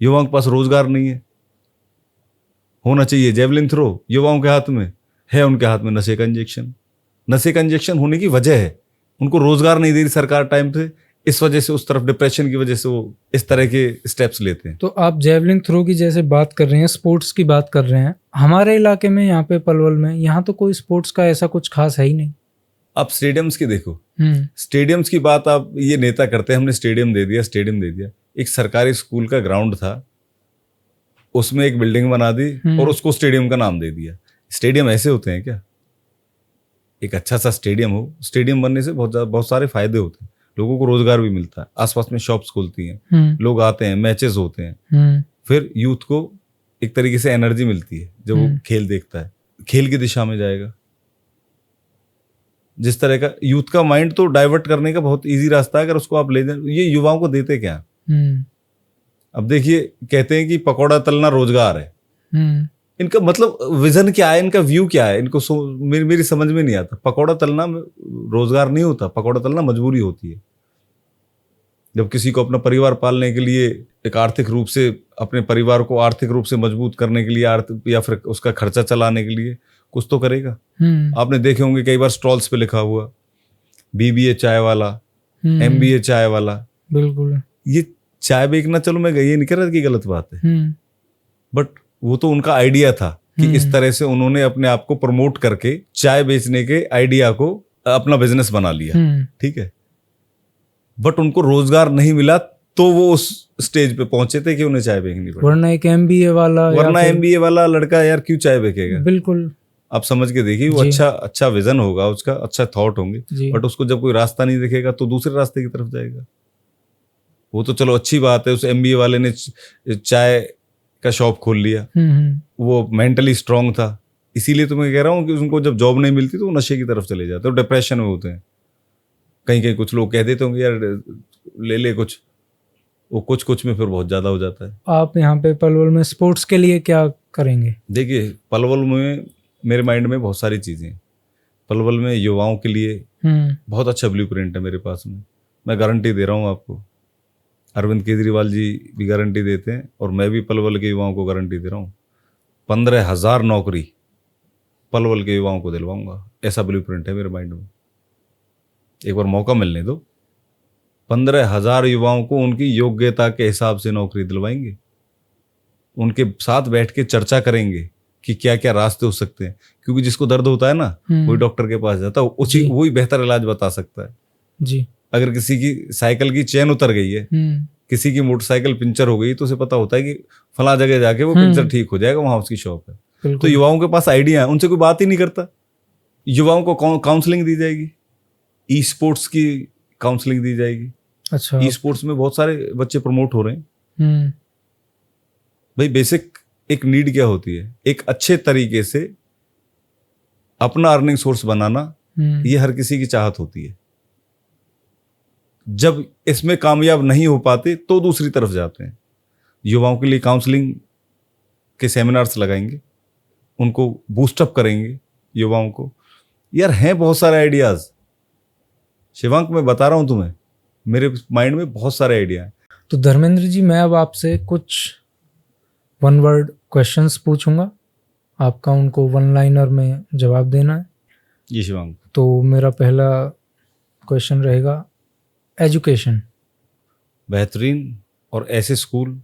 युवाओं के पास रोजगार नहीं है, होना चाहिए जेवलिन थ्रो युवाओं के हाथ में है, उनके हाथ में नशे का इंजेक्शन। नशे का इंजेक्शन होने की वजह है उनको रोजगार नहीं दे रही सरकार टाइम पे, इस वजह से उस तरफ डिप्रेशन की वजह से वो इस तरह के स्टेप्स लेते हैं। तो आप जेवलिन थ्रो की जैसे बात कर रहे हैं, स्पोर्ट्स की बात कर रहे हैं, हमारे इलाके में यहाँ पे पलवल में यहाँ तो कोई स्पोर्ट्स का ऐसा कुछ खास है ही नहीं। आप स्टेडियम्स की देखो, स्टेडियम्स की बात आप ये नेता करते हैं, हमने स्टेडियम दे दिया, स्टेडियम दे दिया। एक सरकारी स्कूल का ग्राउंड था, उसमें एक बिल्डिंग बना दी और उसको स्टेडियम का नाम दे दिया। स्टेडियम ऐसे होते हैं क्या? एक अच्छा सा स्टेडियम हो, स्टेडियम बनने से बहुत सारे फायदे होते हैं, लोगों को रोजगार भी मिलता है, आसपास में शॉप्स खुलती हैं, लोग आते हैं, मैचेस होते हैं, फिर यूथ को एक तरीके से एनर्जी मिलती है जब वो खेल देखता है, खेल की दिशा में जाएगा। जिस तरह का यूथ का माइंड तो डाइवर्ट करने का बहुत इजी रास्ता है, अगर उसको आप ले जाए। ये युवाओं को देते क्या? अब देखिए, कहते हैं कि पकौड़ा तलना रोजगार है, इनका मतलब विजन क्या है, इनका व्यू क्या है, इनको मेरी समझ में नहीं आता। पकौड़ा तलना रोजगार नहीं होता, पकौड़ा तलना मजबूरी होती है। जब किसी को अपना परिवार पालने के लिए, एक आर्थिक रूप से अपने परिवार को आर्थिक रूप से मजबूत करने के लिए, या फिर उसका खर्चा चलाने के लिए कुछ तो करेगा। आपने देखे होंगे कई बार स्टॉल्स पे लिखा हुआ BBA चाय वाला, MBA चाय वाला। बिल्कुल, ये चाय बेचना, चलो मैं ये नहीं कह रहा कि गलत बात है, बट वो तो उनका आइडिया था कि इस तरह से उन्होंने अपने आप को प्रमोट करके चाय बेचने के आइडिया को अपना बिजनेस बना लिया, ठीक है। बट उनको रोजगार नहीं मिला तो वो उस स्टेज पे पहुंचे थे कि उन्हें चाय बेचनी पड़ी। वरना एक MBA वाला लड़का यार क्यों चाय बेचेगा? बिल्कुल, आप समझ के देखिए, वो अच्छा विजन होगा उसका, अच्छा थॉट होंगे, बट उसको जब कोई रास्ता नहीं दिखेगा तो दूसरे रास्ते की तरफ जाएगा। वो तो चलो अच्छी बात है, उस MBA वाले ने चाय का शॉप खोल लिया, वो मेंटली स्ट्रांग था, इसीलिए तो मैं कह रहा हूँ कि उनको जब जॉब नहीं मिलती तो वो नशे की तरफ चले जाते हैं, डिप्रेशन में होते हैं। कहीं कुछ लोग कह देते होंगे यार ले कुछ, वो कुछ में फिर बहुत ज्यादा हो जाता है। आप यहाँ पे पलवल में स्पोर्ट्स के लिए क्या करेंगे? देखिए, पलवल में मेरे माइंड में बहुत सारी चीजें हैं। पलवल में युवाओं के लिए बहुत अच्छा ब्लूप्रिंट है मेरे पास में, मैं गारंटी दे रहा हूँ आपको। अरविंद केजरीवाल जी भी गारंटी देते हैं और मैं भी पलवल के युवाओं को गारंटी दे रहा हूँ। 15,000 नौकरी पलवल के युवाओं को दिलवाऊंगा, ऐसा ब्लूप्रिंट है मेरे माइंड में। एक बार मौका मिलने दो, 15,000 युवाओं को उनकी योग्यता के हिसाब से नौकरी दिलवाएंगे, उनके साथ बैठ के चर्चा करेंगे कि क्या क्या रास्ते हो सकते हैं, क्योंकि जिसको दर्द होता है ना वही डॉक्टर के पास जाता है, वही बेहतर इलाज बता सकता है जी। अगर किसी की साइकिल की चेन उतर गई है, किसी की मोटरसाइकिल पंचर हो गई, तो उसे पता होता है कि फला जगह जाके वो पंचर ठीक हो जाएगा, वहां उसकी शॉप है। तो युवाओं के पास आइडिया है, उनसे कोई बात ही नहीं करता। युवाओं को काउंसलिंग दी जाएगी, ई स्पोर्ट्स की काउंसलिंग दी जाएगी। अच्छा, ई स्पोर्ट्स में बहुत सारे बच्चे प्रमोट हो रहे हैं। भाई बेसिक एक नीड क्या होती है, एक अच्छे तरीके से अपना अर्निंग सोर्स बनाना, ये हर किसी की चाहत होती है। जब इसमें कामयाब नहीं हो पाते तो दूसरी तरफ जाते हैं। युवाओं के लिए काउंसलिंग के सेमिनार्स लगाएंगे, उनको बूस्टअप करेंगे युवाओं को। यार हैं बहुत सारे आइडियाज शिवांक, मैं बता रहा हूं तुम्हें, मेरे माइंड में बहुत सारे आइडिया हैं। तो धर्मेंद्र जी, मैं अब आपसे कुछ वन वर्ड क्वेश्चंस पूछूंगा, आपका उनको वन लाइनर में जवाब देना है। जी शिवांक। तो मेरा पहला क्वेश्चन रहेगा, एजुकेशन। बेहतरीन और ऐसे स्कूल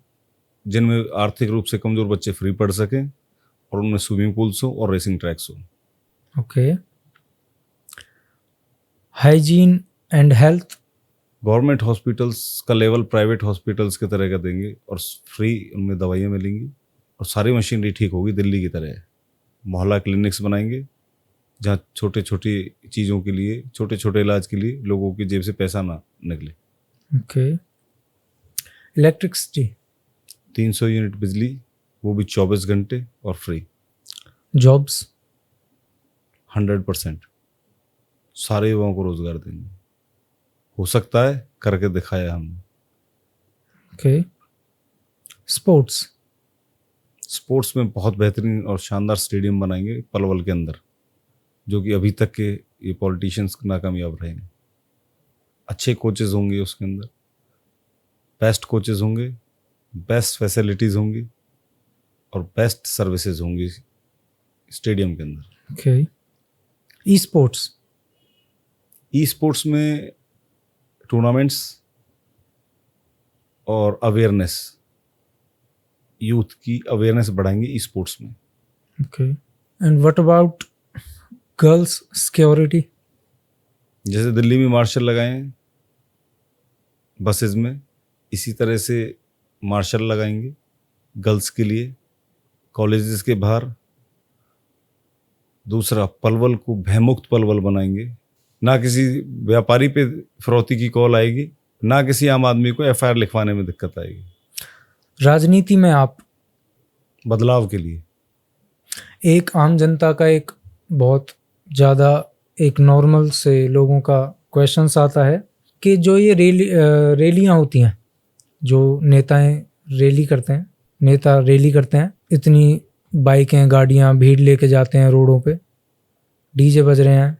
जिनमें आर्थिक रूप से कमजोर बच्चे फ्री पढ़ सकें और उनमें स्विमिंग पूल्स हो और रेसिंग ट्रैक्स हो। Okay. Hygiene and health. Government hospitals का लेवल प्राइवेट हॉस्पिटल्स की तरह का देंगे और फ्री उनमें दवाइयाँ मिलेंगी और सारी मशीनरी ठीक होगी दिल्ली की तरह। मोहल्ला क्लिनिक्स बनाएंगे जहाँ छोटे छोटी चीज़ों के लिए, छोटे छोटे इलाज के लिए लोगों की जेब से पैसा ना निकले। ओके। इलेक्ट्रिसिटी, 300 यूनिट बिजली, वो भी 24 घंटे और फ्री, जॉब्स, 100%। सारे युवाओं को रोजगार देंगे। हो सकता है, करके दिखाया हमने। ओके। स्पोर्ट्स, स्पोर्ट्स में बहुत बेहतरीन और शानदार स्टेडियम बनाएंगे पलवल के अंदर, जो कि अभी तक के ये पॉलिटिशियंस नाकामयाब रहे हैं। अच्छे कोचेज होंगे उसके अंदर, बेस्ट कोचेज होंगे, बेस्ट फैसिलिटीज़ होंगी और बेस्ट सर्विसेज होंगी स्टेडियम के अंदर। Okay. E sports, e sports में टूर्नामेंट्स और अवेयरनेस, यूथ की अवेयरनेस बढ़ाएंगे ई स्पोर्ट्स में। Okay. And what about girls security? जैसे दिल्ली में मार्शल लगाए हैं बसेज में, इसी तरह से मार्शल लगाएंगे गर्ल्स के लिए कॉलेजेस के बाहर। दूसरा, पलवल को भयमुक्त पलवल बनाएंगे। ना किसी व्यापारी पे फिरौती की कॉल आएगी, ना किसी आम आदमी को एफआईआर लिखवाने में दिक्कत आएगी। राजनीति में आप बदलाव के लिए एक आम जनता का एक बहुत ज़्यादा एक नॉर्मल से लोगों का क्वेश्चंस आता है कि जो ये रैलियाँ होती हैं, जो नेता रैली करते हैं, इतनी बाइकें, गाड़ियाँ, भीड़ लेके जाते हैं रोडों पे, डीजे बज रहे हैं,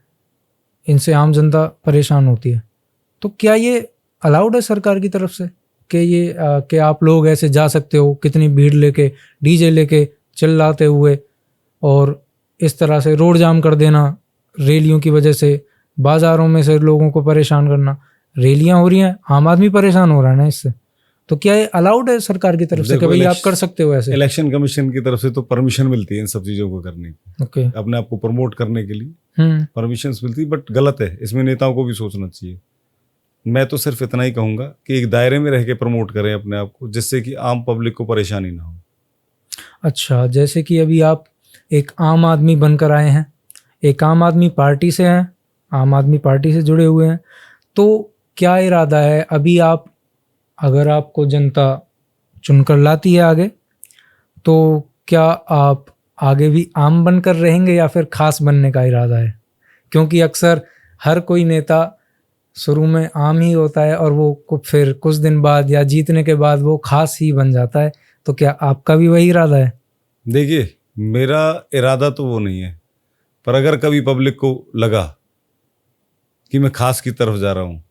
इनसे आम जनता परेशान होती है। तो क्या ये अलाउड है सरकार की तरफ से कि ये कि आप लोग ऐसे जा सकते हो, कितनी भीड़ लेके, डीजे लेके चिल्लाते हुए, और इस तरह से रोड जाम कर देना रैलियों की वजह से, बाज़ारों में से लोगों को परेशान करना? रैलियां हो रही हैं, आम आदमी परेशान हो रहा है ना इससे, तो क्या ये अलाउड है सरकार की तरफ से कि भाई आप कर सकते हो ऐसे? इलेक्शन कमीशन की तरफ से तो परमिशन मिलती है इन सब चीज़ों को करने की। ओके। अपने आप को प्रमोट करने के लिए परमिशन मिलती है, बट गलत है। इसमें नेताओं को भी सोचना चाहिए। मैं तो सिर्फ इतना ही कहूँगा कि एक दायरे में रह के प्रमोट करें अपने आप को, जिससे कि आम पब्लिक को परेशानी ना हो। अच्छा, जैसे कि अभी आप एक आम आदमी बनकर आए हैं, एक आम आदमी पार्टी से हैं, आम आदमी पार्टी से जुड़े हुए हैं, तो क्या इरादा है अभी आप, अगर आपको जनता चुनकर लाती है आगे, तो क्या आप आगे भी आम बनकर रहेंगे या फिर खास बनने का इरादा है? क्योंकि अक्सर हर कोई नेता शुरू में आम ही होता है और वो फिर कुछ दिन बाद या जीतने के बाद वो खास ही बन जाता है, तो क्या आपका भी वही इरादा है? देखिए, मेरा इरादा तो वो नहीं है, पर अगर कभी पब्लिक को लगा कि मैं खास की तरफ जा रहा हूँ,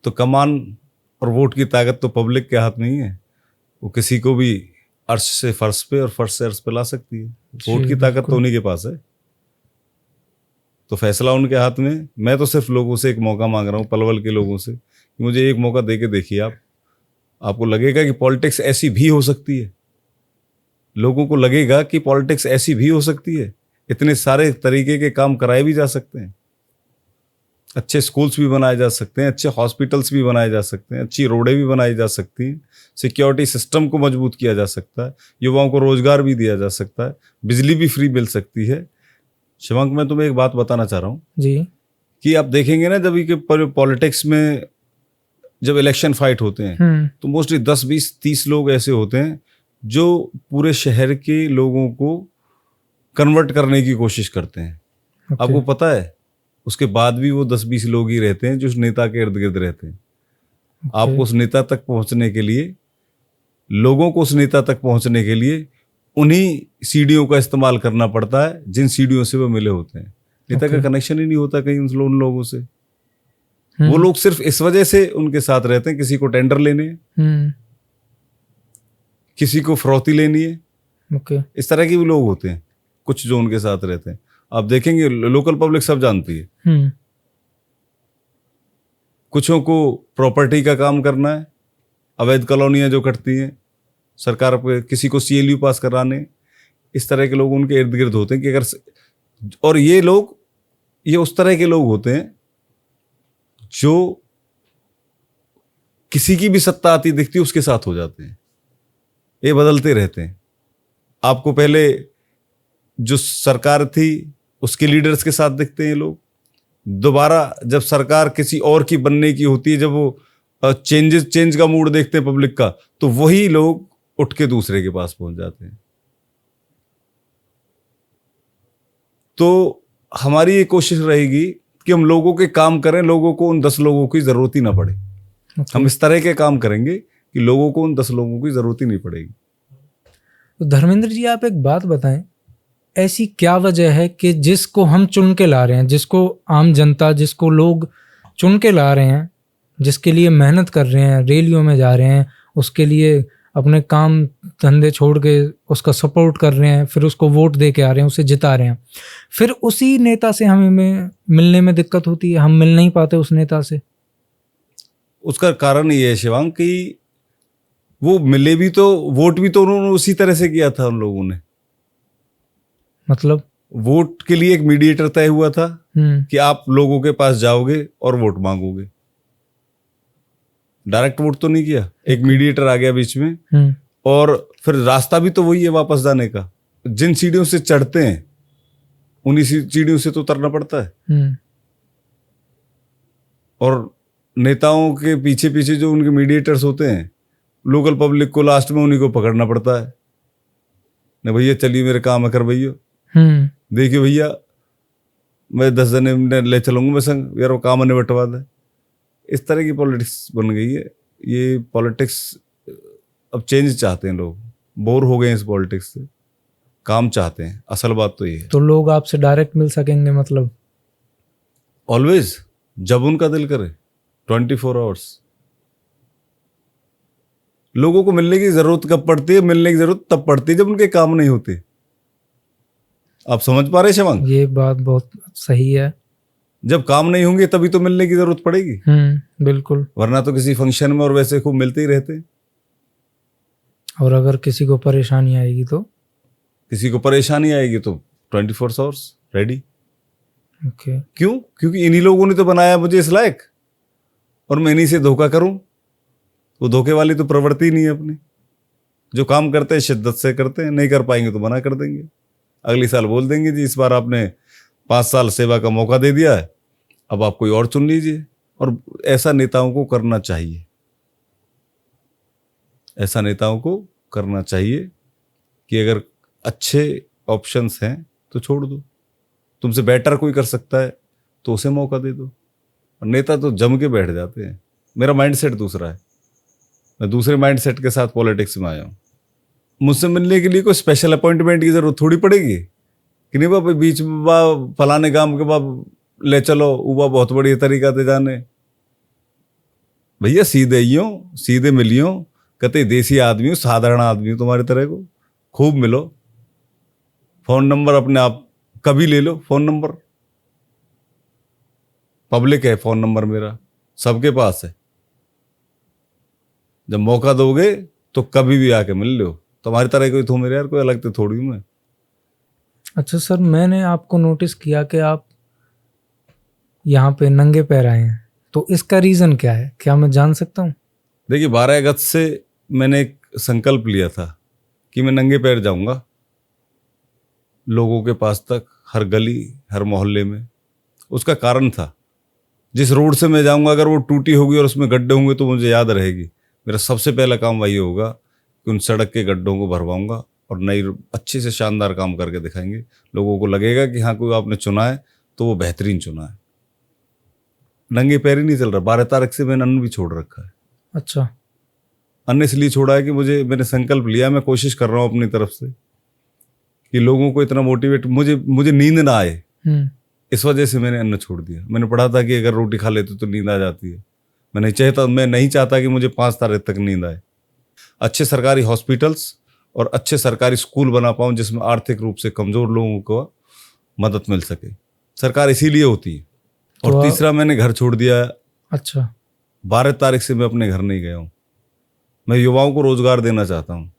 तो कमान और वोट की ताकत तो पब्लिक के हाथ में ही है। वो किसी को भी अर्श से फर्श पे और फर्श से अर्श पे ला सकती है। वोट की ताकत तो उन्हीं के पास है, तो फैसला उनके हाथ में। मैं तो सिर्फ लोगों से एक मौका मांग रहा हूँ, पलवल के लोगों से, कि मुझे एक मौका दे के देखिए आप। आपको लगेगा कि पॉलिटिक्स ऐसी भी हो सकती है, लोगों को लगेगा कि पॉलिटिक्स ऐसी भी हो सकती है। इतने सारे तरीके के काम कराए भी जा सकते हैं, अच्छे स्कूल्स भी बनाए जा सकते हैं, अच्छे हॉस्पिटल्स भी बनाए जा सकते हैं, अच्छी रोडें भी बनाई जा सकती हैं, सिक्योरिटी सिस्टम को मजबूत किया जा सकता है, युवाओं को रोजगार भी दिया जा सकता है, बिजली भी फ्री मिल सकती है। शिवांक, मैं तुम्हें एक बात बताना चाह रहा हूँ जी, कि आप देखेंगे ना, जब कि पॉलिटिक्स में जब इलेक्शन फाइट होते हैं तो मोस्टली 10, 20, 30 लोग ऐसे होते हैं जो पूरे शहर के लोगों को कन्वर्ट करने की कोशिश करते हैं। आपको पता है, उसके बाद भी वो 10-20 लोग ही रहते हैं जो उस नेता के इर्द गिर्द रहते हैं। आपको उस नेता तक पहुंचने के लिए, लोगों को उस नेता तक पहुंचने के लिए उन्हीं सीढ़ियों का इस्तेमाल करना पड़ता है जिन सीढ़ियों से वो मिले होते हैं। नेता का कनेक्शन ही नहीं होता कहीं उन लोगों से। वो लोग सिर्फ इस वजह से उनके साथ रहते हैं, किसी को टेंडर लेने हैं, किसी को फिरौती लेनी है, इस तरह के भी लोग होते हैं कुछ जो उनके साथ रहते हैं। आप देखेंगे लोकल पब्लिक सब जानती है। कुछों को प्रॉपर्टी का काम करना है, अवैध कॉलोनियां जो कटती हैं सरकार पे, किसी को CLU पास कराने, इस तरह के लोग उनके इर्द गिर्द होते हैं कि अगर, और ये उस तरह के लोग होते हैं जो किसी की भी सत्ता आती दिखती है उसके साथ हो जाते हैं। ये बदलते रहते हैं। आपको पहले जो सरकार थी उसके लीडर्स के साथ दिखते हैं लोग, दोबारा जब सरकार किसी और की बनने की होती है, जब वो चेंज का मूड देखते हैं पब्लिक का, तो वही लोग उठ के दूसरे के पास पहुंच जाते हैं। तो हमारी ये कोशिश रहेगी कि हम लोगों के काम करें, लोगों को उन 10 लोगों की जरूरत ही ना पड़े। हम इस तरह के काम करेंगे कि लोगों को उन 10 लोगों की जरूरत ही नहीं पड़ेगी। तो धर्मेंद्र जी, आप एक बात बताएं, ऐसी क्या वजह है कि जिसको हम चुन के ला रहे हैं, जिसको आम जनता, जिसको लोग चुन के ला रहे हैं, जिसके लिए मेहनत कर रहे हैं, रैलियों में जा रहे हैं, उसके लिए अपने काम धंधे छोड़ के उसका सपोर्ट कर रहे हैं, फिर उसको वोट दे के आ रहे हैं, उसे जिता रहे हैं, फिर उसी नेता से हमें मिलने में दिक्कत होती है, हम मिल नहीं पाते उस नेता से? उसका कारण ये है शिवांग कि वो मिले भी तो वोट भी तो उन्होंने उसी तरह से किया था। उन लोगों ने मतलब वोट के लिए एक मीडिएटर तय हुआ था कि आप लोगों के पास जाओगे और वोट मांगोगे। डायरेक्ट वोट तो नहीं किया, एक मीडिएटर आ गया बीच में, और फिर रास्ता भी तो वही है वापस जाने का। जिन सीढ़ियों से चढ़ते हैं उन्हीं सीढ़ियों से तो उतरना पड़ता है। और नेताओं के पीछे पीछे जो उनके मीडिएटर्स होते हैं, लोकल पब्लिक को लास्ट में उन्हीं को पकड़ना पड़ता है। नहीं भैया चलिए मेरे काम है कर भैया, देखिए भैया मैं 10 जने ले चलूंगा मैं संग, यार वो काम ने बंटवा दे। इस तरह की पॉलिटिक्स बन गई है। ये पॉलिटिक्स अब चेंज चाहते हैं लोग, बोर हो गए हैं इस पॉलिटिक्स से, काम चाहते हैं। असल बात तो ये है। तो लोग आपसे डायरेक्ट मिल सकेंगे मतलब? ऑलवेज, जब उनका दिल करे, 24 आवर्स। लोगों को मिलने की जरूरत कब पड़ती है? मिलने की जरूरत तब पड़ती है जब उनके काम नहीं होते। आप समझ पा रहे शिवांग? ये बात बहुत सही है। जब काम नहीं होंगे तभी तो मिलने की जरूरत पड़ेगी। बिल्कुल। वरना तो किसी फंक्शन में और वैसे खूब मिलते ही रहते। और अगर किसी को परेशानी आएगी तो? किसी को परेशानी आएगी तो 24 आवर्स रेडी। ओके। क्यों? क्योंकि इन्हीं लोगों ने तो बनाया मुझे इस लायक, और मैं इन्हीं से धोखा करूं? वो धोखे वाली तो प्रवृत्ति नहीं है अपनी। जो काम करते हैं शिद्दत से करते हैं, नहीं कर पाएंगे तो मना कर देंगे। अगली साल बोल देंगे जी इस बार आपने 5 साल सेवा का मौका दे दिया है, अब आप कोई और चुन लीजिए। और ऐसा नेताओं को करना चाहिए, ऐसा नेताओं को करना चाहिए कि अगर अच्छे ऑप्शंस हैं तो छोड़ दो। तुमसे बेटर कोई कर सकता है तो उसे मौका दे दो। और नेता तो जम के बैठ जाते हैं। मेरा माइंडसेट दूसरा है, मैं दूसरे माइंडसेट के साथ पॉलिटिक्स में आया हूँ। मुझसे मिलने के लिए कोई स्पेशल अपॉइंटमेंट की जरूरत थोड़ी पड़ेगी कि नहीं बाबा बीच में बा फलाने काम के बाद ले चलो उबा बहुत बढ़िया तरीका से जाने। भैया सीधे यूं सीधे मिलियो, कहते देसी आदमी हो, साधारण आदमी हो तुम्हारी तरह को, खूब मिलो। फोन नंबर अपने आप कभी ले लो, फोन नंबर पब्लिक है, फोन नंबर मेरा सबके पास है। जब मौका दोगे तो कभी भी आके मिल लो। तुम्हारी तरह कोई तो मेरे यार कोई अलग तो थोड़ी हूं मैं। अच्छा सर, मैंने आपको नोटिस किया कि आप यहाँ पे नंगे पैर आए हैं, तो इसका रीज़न क्या है? क्या मैं जान सकता हूँ? देखिए 12 अगस्त से मैंने एक संकल्प लिया था कि मैं नंगे पैर जाऊंगा लोगों के पास तक, हर गली हर मोहल्ले में। उसका कारण था, जिस रोड से मैं जाऊंगा अगर वो टूटी होगी और उसमें गड्ढे होंगे तो मुझे याद रहेगी। मेरा सबसे पहला काम वही होगा कि उन सड़क के गड्ढों को भरवाऊंगा और नई अच्छे से शानदार काम करके दिखाएंगे। लोगों को लगेगा कि हाँ कोई आपने चुना है तो वो बेहतरीन चुना है। नंगे पैर ही नहीं चल रहा। 12 तारीख से मैंने अन्न भी छोड़ रखा है। अच्छा। अन्न इसलिए छोड़ा है कि मैंने संकल्प लिया, मैं कोशिश कर रहा हूँ अपनी तरफ से कि लोगों को इतना मोटिवेट, मुझे नींद ना आए, इस वजह से मैंने अन्न छोड़ दिया। मैंने पढ़ा था कि अगर रोटी खा लेते तो नींद आ जाती है। मैं नहीं चाहता कि मुझे 5 तारीख तक नींद आए। अच्छे सरकारी हॉस्पिटल्स और अच्छे सरकारी स्कूल बना पाऊँ जिसमें आर्थिक रूप से कमजोर लोगों को मदद मिल सके। सरकार इसीलिए होती है। और तो तीसरा मैंने घर छोड़ दिया। अच्छा। 12 तारीख से मैं अपने घर नहीं गया हूँ। मैं युवाओं को रोजगार देना चाहता हूँ।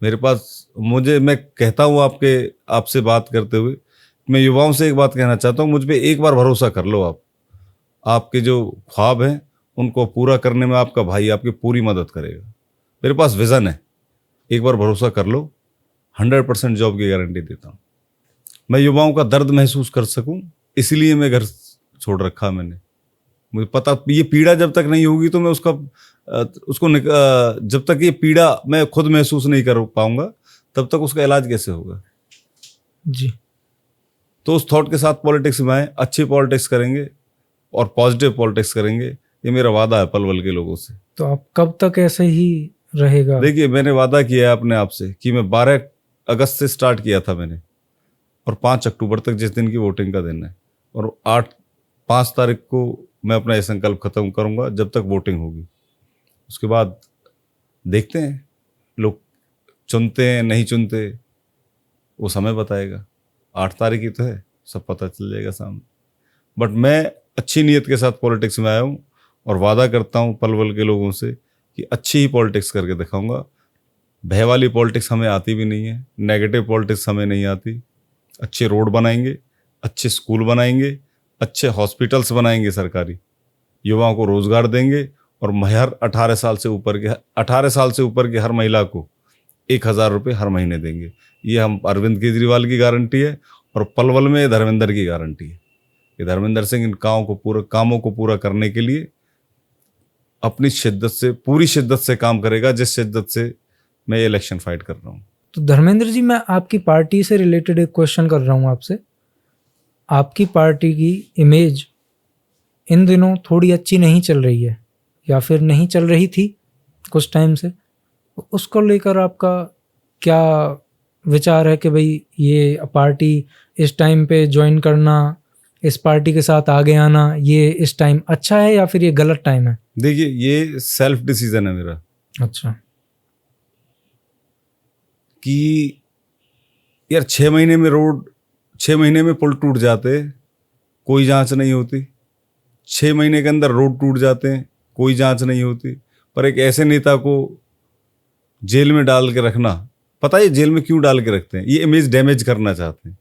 मेरे पास मैं कहता हूँ आपसे बात करते हुए, मैं युवाओं से एक बात कहना चाहता हूँ, मुझ पे एक बार भरोसा कर लो। आपके जो ख्वाब हैं उनको पूरा करने में आपका भाई आपकी पूरी मदद करेगा। मेरे पास विज़न है, एक बार भरोसा कर लो, 100% जॉब की गारंटी देता हूँ। मैं युवाओं का दर्द महसूस कर सकूं, इसलिए मैं घर छोड़ रखा मैंने। मुझे पता, ये पीड़ा जब तक नहीं होगी तो मैं जब तक ये पीड़ा मैं खुद महसूस नहीं कर पाऊंगा तब तक उसका इलाज कैसे होगा। जी। तो उस थॉट के साथ पॉलिटिक्स में आए, अच्छी पॉलिटिक्स करेंगे और पॉजिटिव पॉलिटिक्स करेंगे, ये मेरा वादा है पलवल के लोगों से। तो आप कब तक ऐसे ही रहेगा? देखिए, मैंने वादा किया है अपने आप से कि मैं 12 अगस्त से स्टार्ट किया था मैंने, और 5 अक्टूबर तक जिस दिन की वोटिंग का दिन है, और 5 तारीख को मैं अपना ये संकल्प खत्म करूंगा जब तक वोटिंग होगी। उसके बाद देखते हैं, लोग चुनते हैं नहीं चुनते, वो समय बताएगा। 8 तारीख ही तो है, सब पता चल जाएगा सामने। बट मैं अच्छी नीयत के साथ पॉलिटिक्स में आया हूँ और वादा करता हूँ पलवल के लोगों से कि अच्छी ही पॉलिटिक्स करके दिखाऊंगा। भय वाली पॉलिटिक्स हमें आती भी नहीं है, नेगेटिव पॉलिटिक्स हमें नहीं आती। अच्छे रोड बनाएंगे, अच्छे स्कूल बनाएंगे, अच्छे हॉस्पिटल्स बनाएंगे सरकारी, युवाओं को रोजगार देंगे, और हर 18 साल से ऊपर के हर महिला को 1000 रुपये हर महीने देंगे। ये हम अरविंद केजरीवाल की गारंटी है और पलवल में धर्मेंद्र की गारंटी है कि धर्मेंद्र सिंह इन कामों को पूरा करने के लिए अपनी पूरी शिद्दत से काम करेगा, जिस शिद्दत से मैं ये इलेक्शन फाइट कर रहा हूँ। तो धर्मेंद्र जी, मैं आपकी पार्टी से रिलेटेड एक क्वेश्चन कर रहा हूँ आपसे। आपकी पार्टी की इमेज इन दिनों थोड़ी अच्छी नहीं चल रही है, या फिर नहीं चल रही थी कुछ टाइम से। उसको लेकर आपका क्या विचार है कि भाई ये पार्टी इस टाइम पे ज्वाइन करना, इस पार्टी के साथ आगे आना, ये इस टाइम अच्छा है या फिर ये गलत टाइम है? देखिए, ये सेल्फ डिसीजन है मेरा। अच्छा। कि यार 6 महीने में पुल टूट जाते, कोई जांच नहीं होती। 6 महीने के अंदर रोड टूट जाते हैं, कोई जांच नहीं होती। पर एक ऐसे नेता को जेल में डाल के रखना, पता है जेल में क्यों डाल के रखते हैं? ये इमेज डैमेज करना चाहते हैं।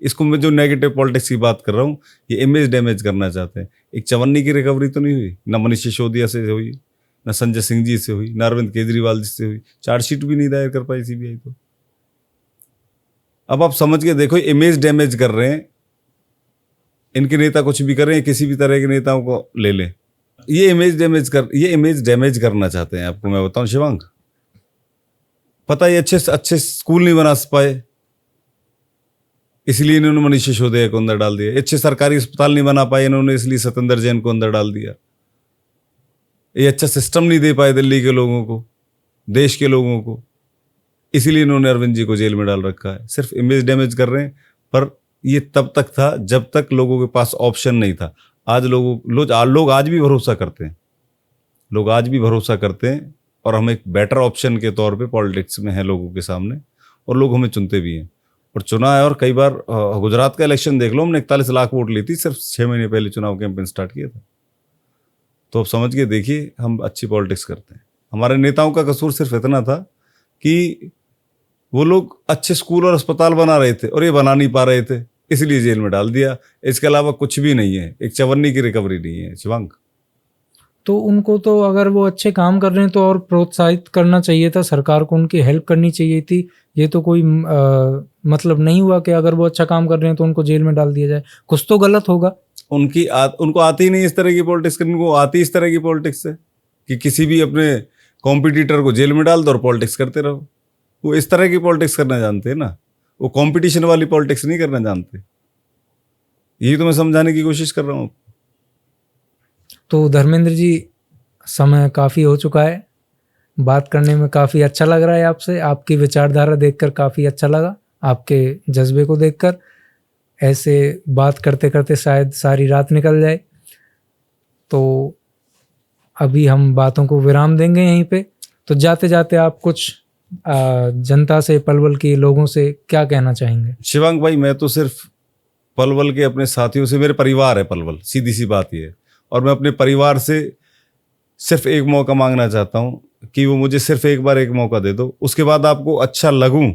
इसको मैं जो नेगेटिव पॉलिटिक्स की बात कर रहा हूँ, ये इमेज डैमेज करना चाहते हैं। एक चवन्नी की रिकवरी तो नहीं हुई, ना मनीष सिसोदिया से हुई, ना संजय सिंह जी से हुई, ना अरविंद केजरीवाल जी से हुई। चार्जशीट भी नहीं दायर कर पाई सीबीआई। तो अब आप समझ के देखो, इमेज डैमेज कर रहे हैं। इनके नेता कुछ भी कर रहे हैं, किसी भी तरह के नेताओं को ले लें, ये इमेज डैमेज करना चाहते हैं। आपको मैं बताऊं शिवांग, पता है अच्छे स्कूल नहीं बना पाए, इसलिए इन्होंने मनीष सिसोदिया को अंदर डाल दिया। अच्छे सरकारी अस्पताल नहीं बना पाए इन्होंने, इसलिए सत्येंद्र जैन को अंदर डाल दिया। ये अच्छा सिस्टम नहीं दे पाए दिल्ली के लोगों को, देश के लोगों को, इसीलिए इन्होंने अरविंद जी को जेल में डाल रखा है। सिर्फ इमेज डैमेज कर रहे हैं। पर ये तब तक था जब तक लोगों के पास ऑप्शन नहीं था। आज लोग आज भी भरोसा करते हैं, लोग आज भी भरोसा करते हैं, और हम एक बेटर ऑप्शन के तौर पे पॉलिटिक्स में हैं लोगों के सामने, और लोग हमें चुनते भी हैं और चुना है। और कई बार गुजरात का इलेक्शन देख लो, हमने 41 लाख वोट ली थी, सिर्फ 6 महीने पहले चुनाव कैंपेन स्टार्ट किया था। तो अब समझ के देखिए, हम अच्छी पॉलिटिक्स करते हैं। हमारे नेताओं का कसूर सिर्फ इतना था कि वो लोग अच्छे स्कूल और अस्पताल बना रहे थे और ये बना नहीं पा रहे थे, इसलिए जेल में डाल दिया। इसके अलावा कुछ भी नहीं है, एक चवन्नी की रिकवरी नहीं है शिवांग। तो उनको तो अगर वो अच्छे काम कर रहे हैं तो और प्रोत्साहित करना चाहिए था, सरकार को उनकी हेल्प करनी चाहिए थी। ये तो कोई मतलब नहीं हुआ कि अगर वो अच्छा काम कर रहे हैं तो उनको जेल में डाल दिया जाए। कुछ तो गलत होगा। उनको आती नहीं इस तरह की पॉलिटिक्स करने। उनको आती इस तरह की पॉलिटिक्स है कि किसी भी अपने कॉम्पिटिटर को जेल में डाल दो और पॉलिटिक्स करते रहो। वो इस तरह की पॉलिटिक्स करना जानते हैं ना, वो कंपटीशन वाली पॉलिटिक्स नहीं करना जानते। यही तो मैं समझाने की कोशिश कर रहा हूँ। तो धर्मेंद्र जी, समय काफ़ी हो चुका है, बात करने में काफ़ी अच्छा लग रहा है आपसे। आपकी विचारधारा देखकर काफ़ी अच्छा लगा, आपके जज्बे को देखकर। ऐसे बात करते करते शायद सारी रात निकल जाए। तो अभी हम बातों को विराम देंगे यहीं पे। तो जाते जाते आप कुछ जनता से, पलवल के लोगों से क्या कहना चाहेंगे? शिवांग भाई, मैं तो सिर्फ पलवल के अपने साथियों से, मेरे परिवार है पलवल, सीधी सी बात ये है। और मैं अपने परिवार से सिर्फ एक मौका मांगना चाहता हूँ कि वो मुझे सिर्फ एक बार एक मौका दे दो। उसके बाद आपको अच्छा लगूं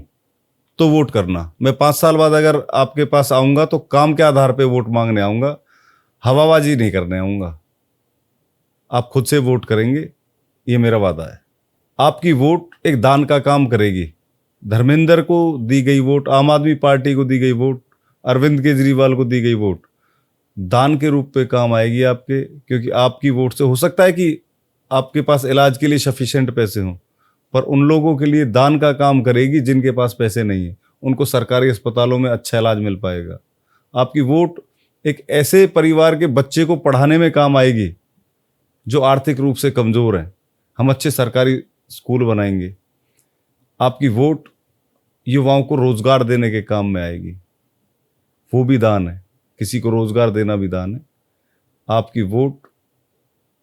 तो वोट करना। मैं 5 साल बाद अगर आपके पास आऊँगा तो काम के आधार पे वोट मांगने आऊँगा, हवाबाजी नहीं करने आऊँगा। आप खुद से वोट करेंगे, ये मेरा वादा है। आपकी वोट एक दान का काम करेगी। धर्मेंद्र को दी गई वोट, आम आदमी पार्टी को दी गई वोट, अरविंद केजरीवाल को दी गई वोट, दान के रूप पे काम आएगी आपके, क्योंकि आपकी वोट से हो सकता है कि आपके पास इलाज के लिए सफिशिएंट पैसे हों, पर उन लोगों के लिए दान का काम करेगी जिनके पास पैसे नहीं है, उनको सरकारी अस्पतालों में अच्छा इलाज मिल पाएगा। आपकी वोट एक ऐसे परिवार के बच्चे को पढ़ाने में काम आएगी जो आर्थिक रूप से कमज़ोर हैं, हम अच्छे सरकारी स्कूल बनाएंगे। आपकी वोट युवाओं को रोज़गार देने के काम में आएगी, वो भी दान है, किसी को रोज़गार देना भी दान है। आपकी वोट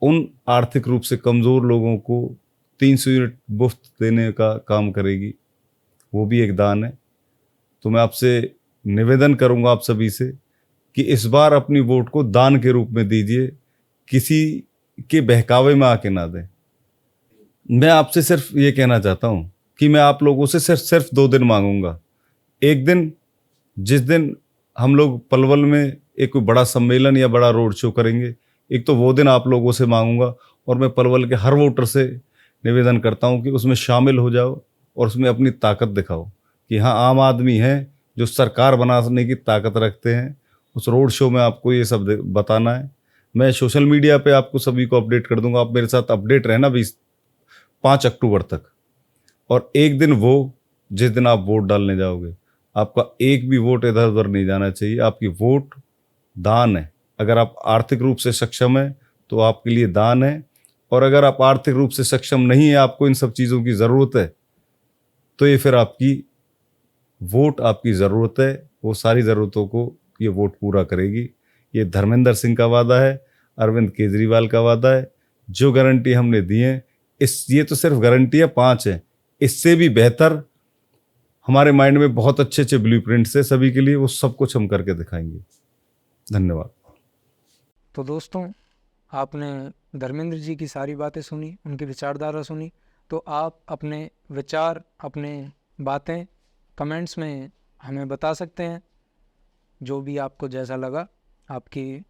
उन आर्थिक रूप से कमज़ोर लोगों को 300 यूनिट मुफ्त देने का काम करेगी, वो भी एक दान है। तो मैं आपसे निवेदन करूंगा आप सभी से कि इस बार अपनी वोट को दान के रूप में दीजिए, किसी के बहकावे में आके ना दें। मैं आपसे सिर्फ ये कहना चाहता हूँ कि मैं आप लोगों से सिर्फ 2 दिन मांगूंगा। एक दिन, जिस दिन हम लोग पलवल में एक कोई बड़ा सम्मेलन या बड़ा रोड शो करेंगे, एक तो वो दिन आप लोगों से मांगूंगा, और मैं पलवल के हर वोटर से निवेदन करता हूं कि उसमें शामिल हो जाओ और उसमें अपनी ताकत दिखाओ कि हाँ, आम आदमी है जो सरकार बनाने की ताकत रखते हैं। उस रोड शो में आपको ये सब बताना है। मैं सोशल मीडिया पे आपको सभी को अपडेट कर दूंगा, आप मेरे साथ अपडेट रहना 5 अक्टूबर तक। और एक दिन वो, जिस दिन आप वोट डालने जाओगे, आपका एक भी वोट इधर उधर नहीं जाना चाहिए। आपकी वोट दान है। अगर आप आर्थिक रूप से सक्षम हैं तो आपके लिए दान है, और अगर आप आर्थिक रूप से सक्षम नहीं है, आपको इन सब चीज़ों की ज़रूरत है, तो ये फिर आपकी वोट आपकी ज़रूरत है, वो सारी ज़रूरतों को ये वोट पूरा करेगी। ये धर्मेंद्र सिंह का वादा है, अरविंद केजरीवाल का वादा है। जो गारंटी हमने दी है, ये तो सिर्फ गारंटी है, 5 है, इससे भी बेहतर हमारे माइंड में बहुत अच्छे अच्छे ब्लूप्रिंट्स है सभी के लिए, वो सब कुछ हम करके दिखाएंगे। धन्यवाद। तो दोस्तों, आपने धर्मेंद्र जी की सारी बातें सुनी, उनकी विचारधारा सुनी। तो आप अपने विचार, अपने बातें कमेंट्स में हमें बता सकते हैं। जो भी आपको जैसा लगा, आपकी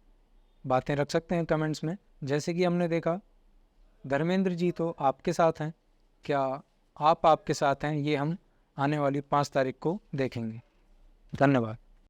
बातें रख सकते हैं कमेंट्स में। जैसे कि हमने देखा, धर्मेंद्र जी तो आपके साथ हैं, क्या आप आपके साथ हैं, ये हम आने वाली 5 तारीख को देखेंगे। धन्यवाद।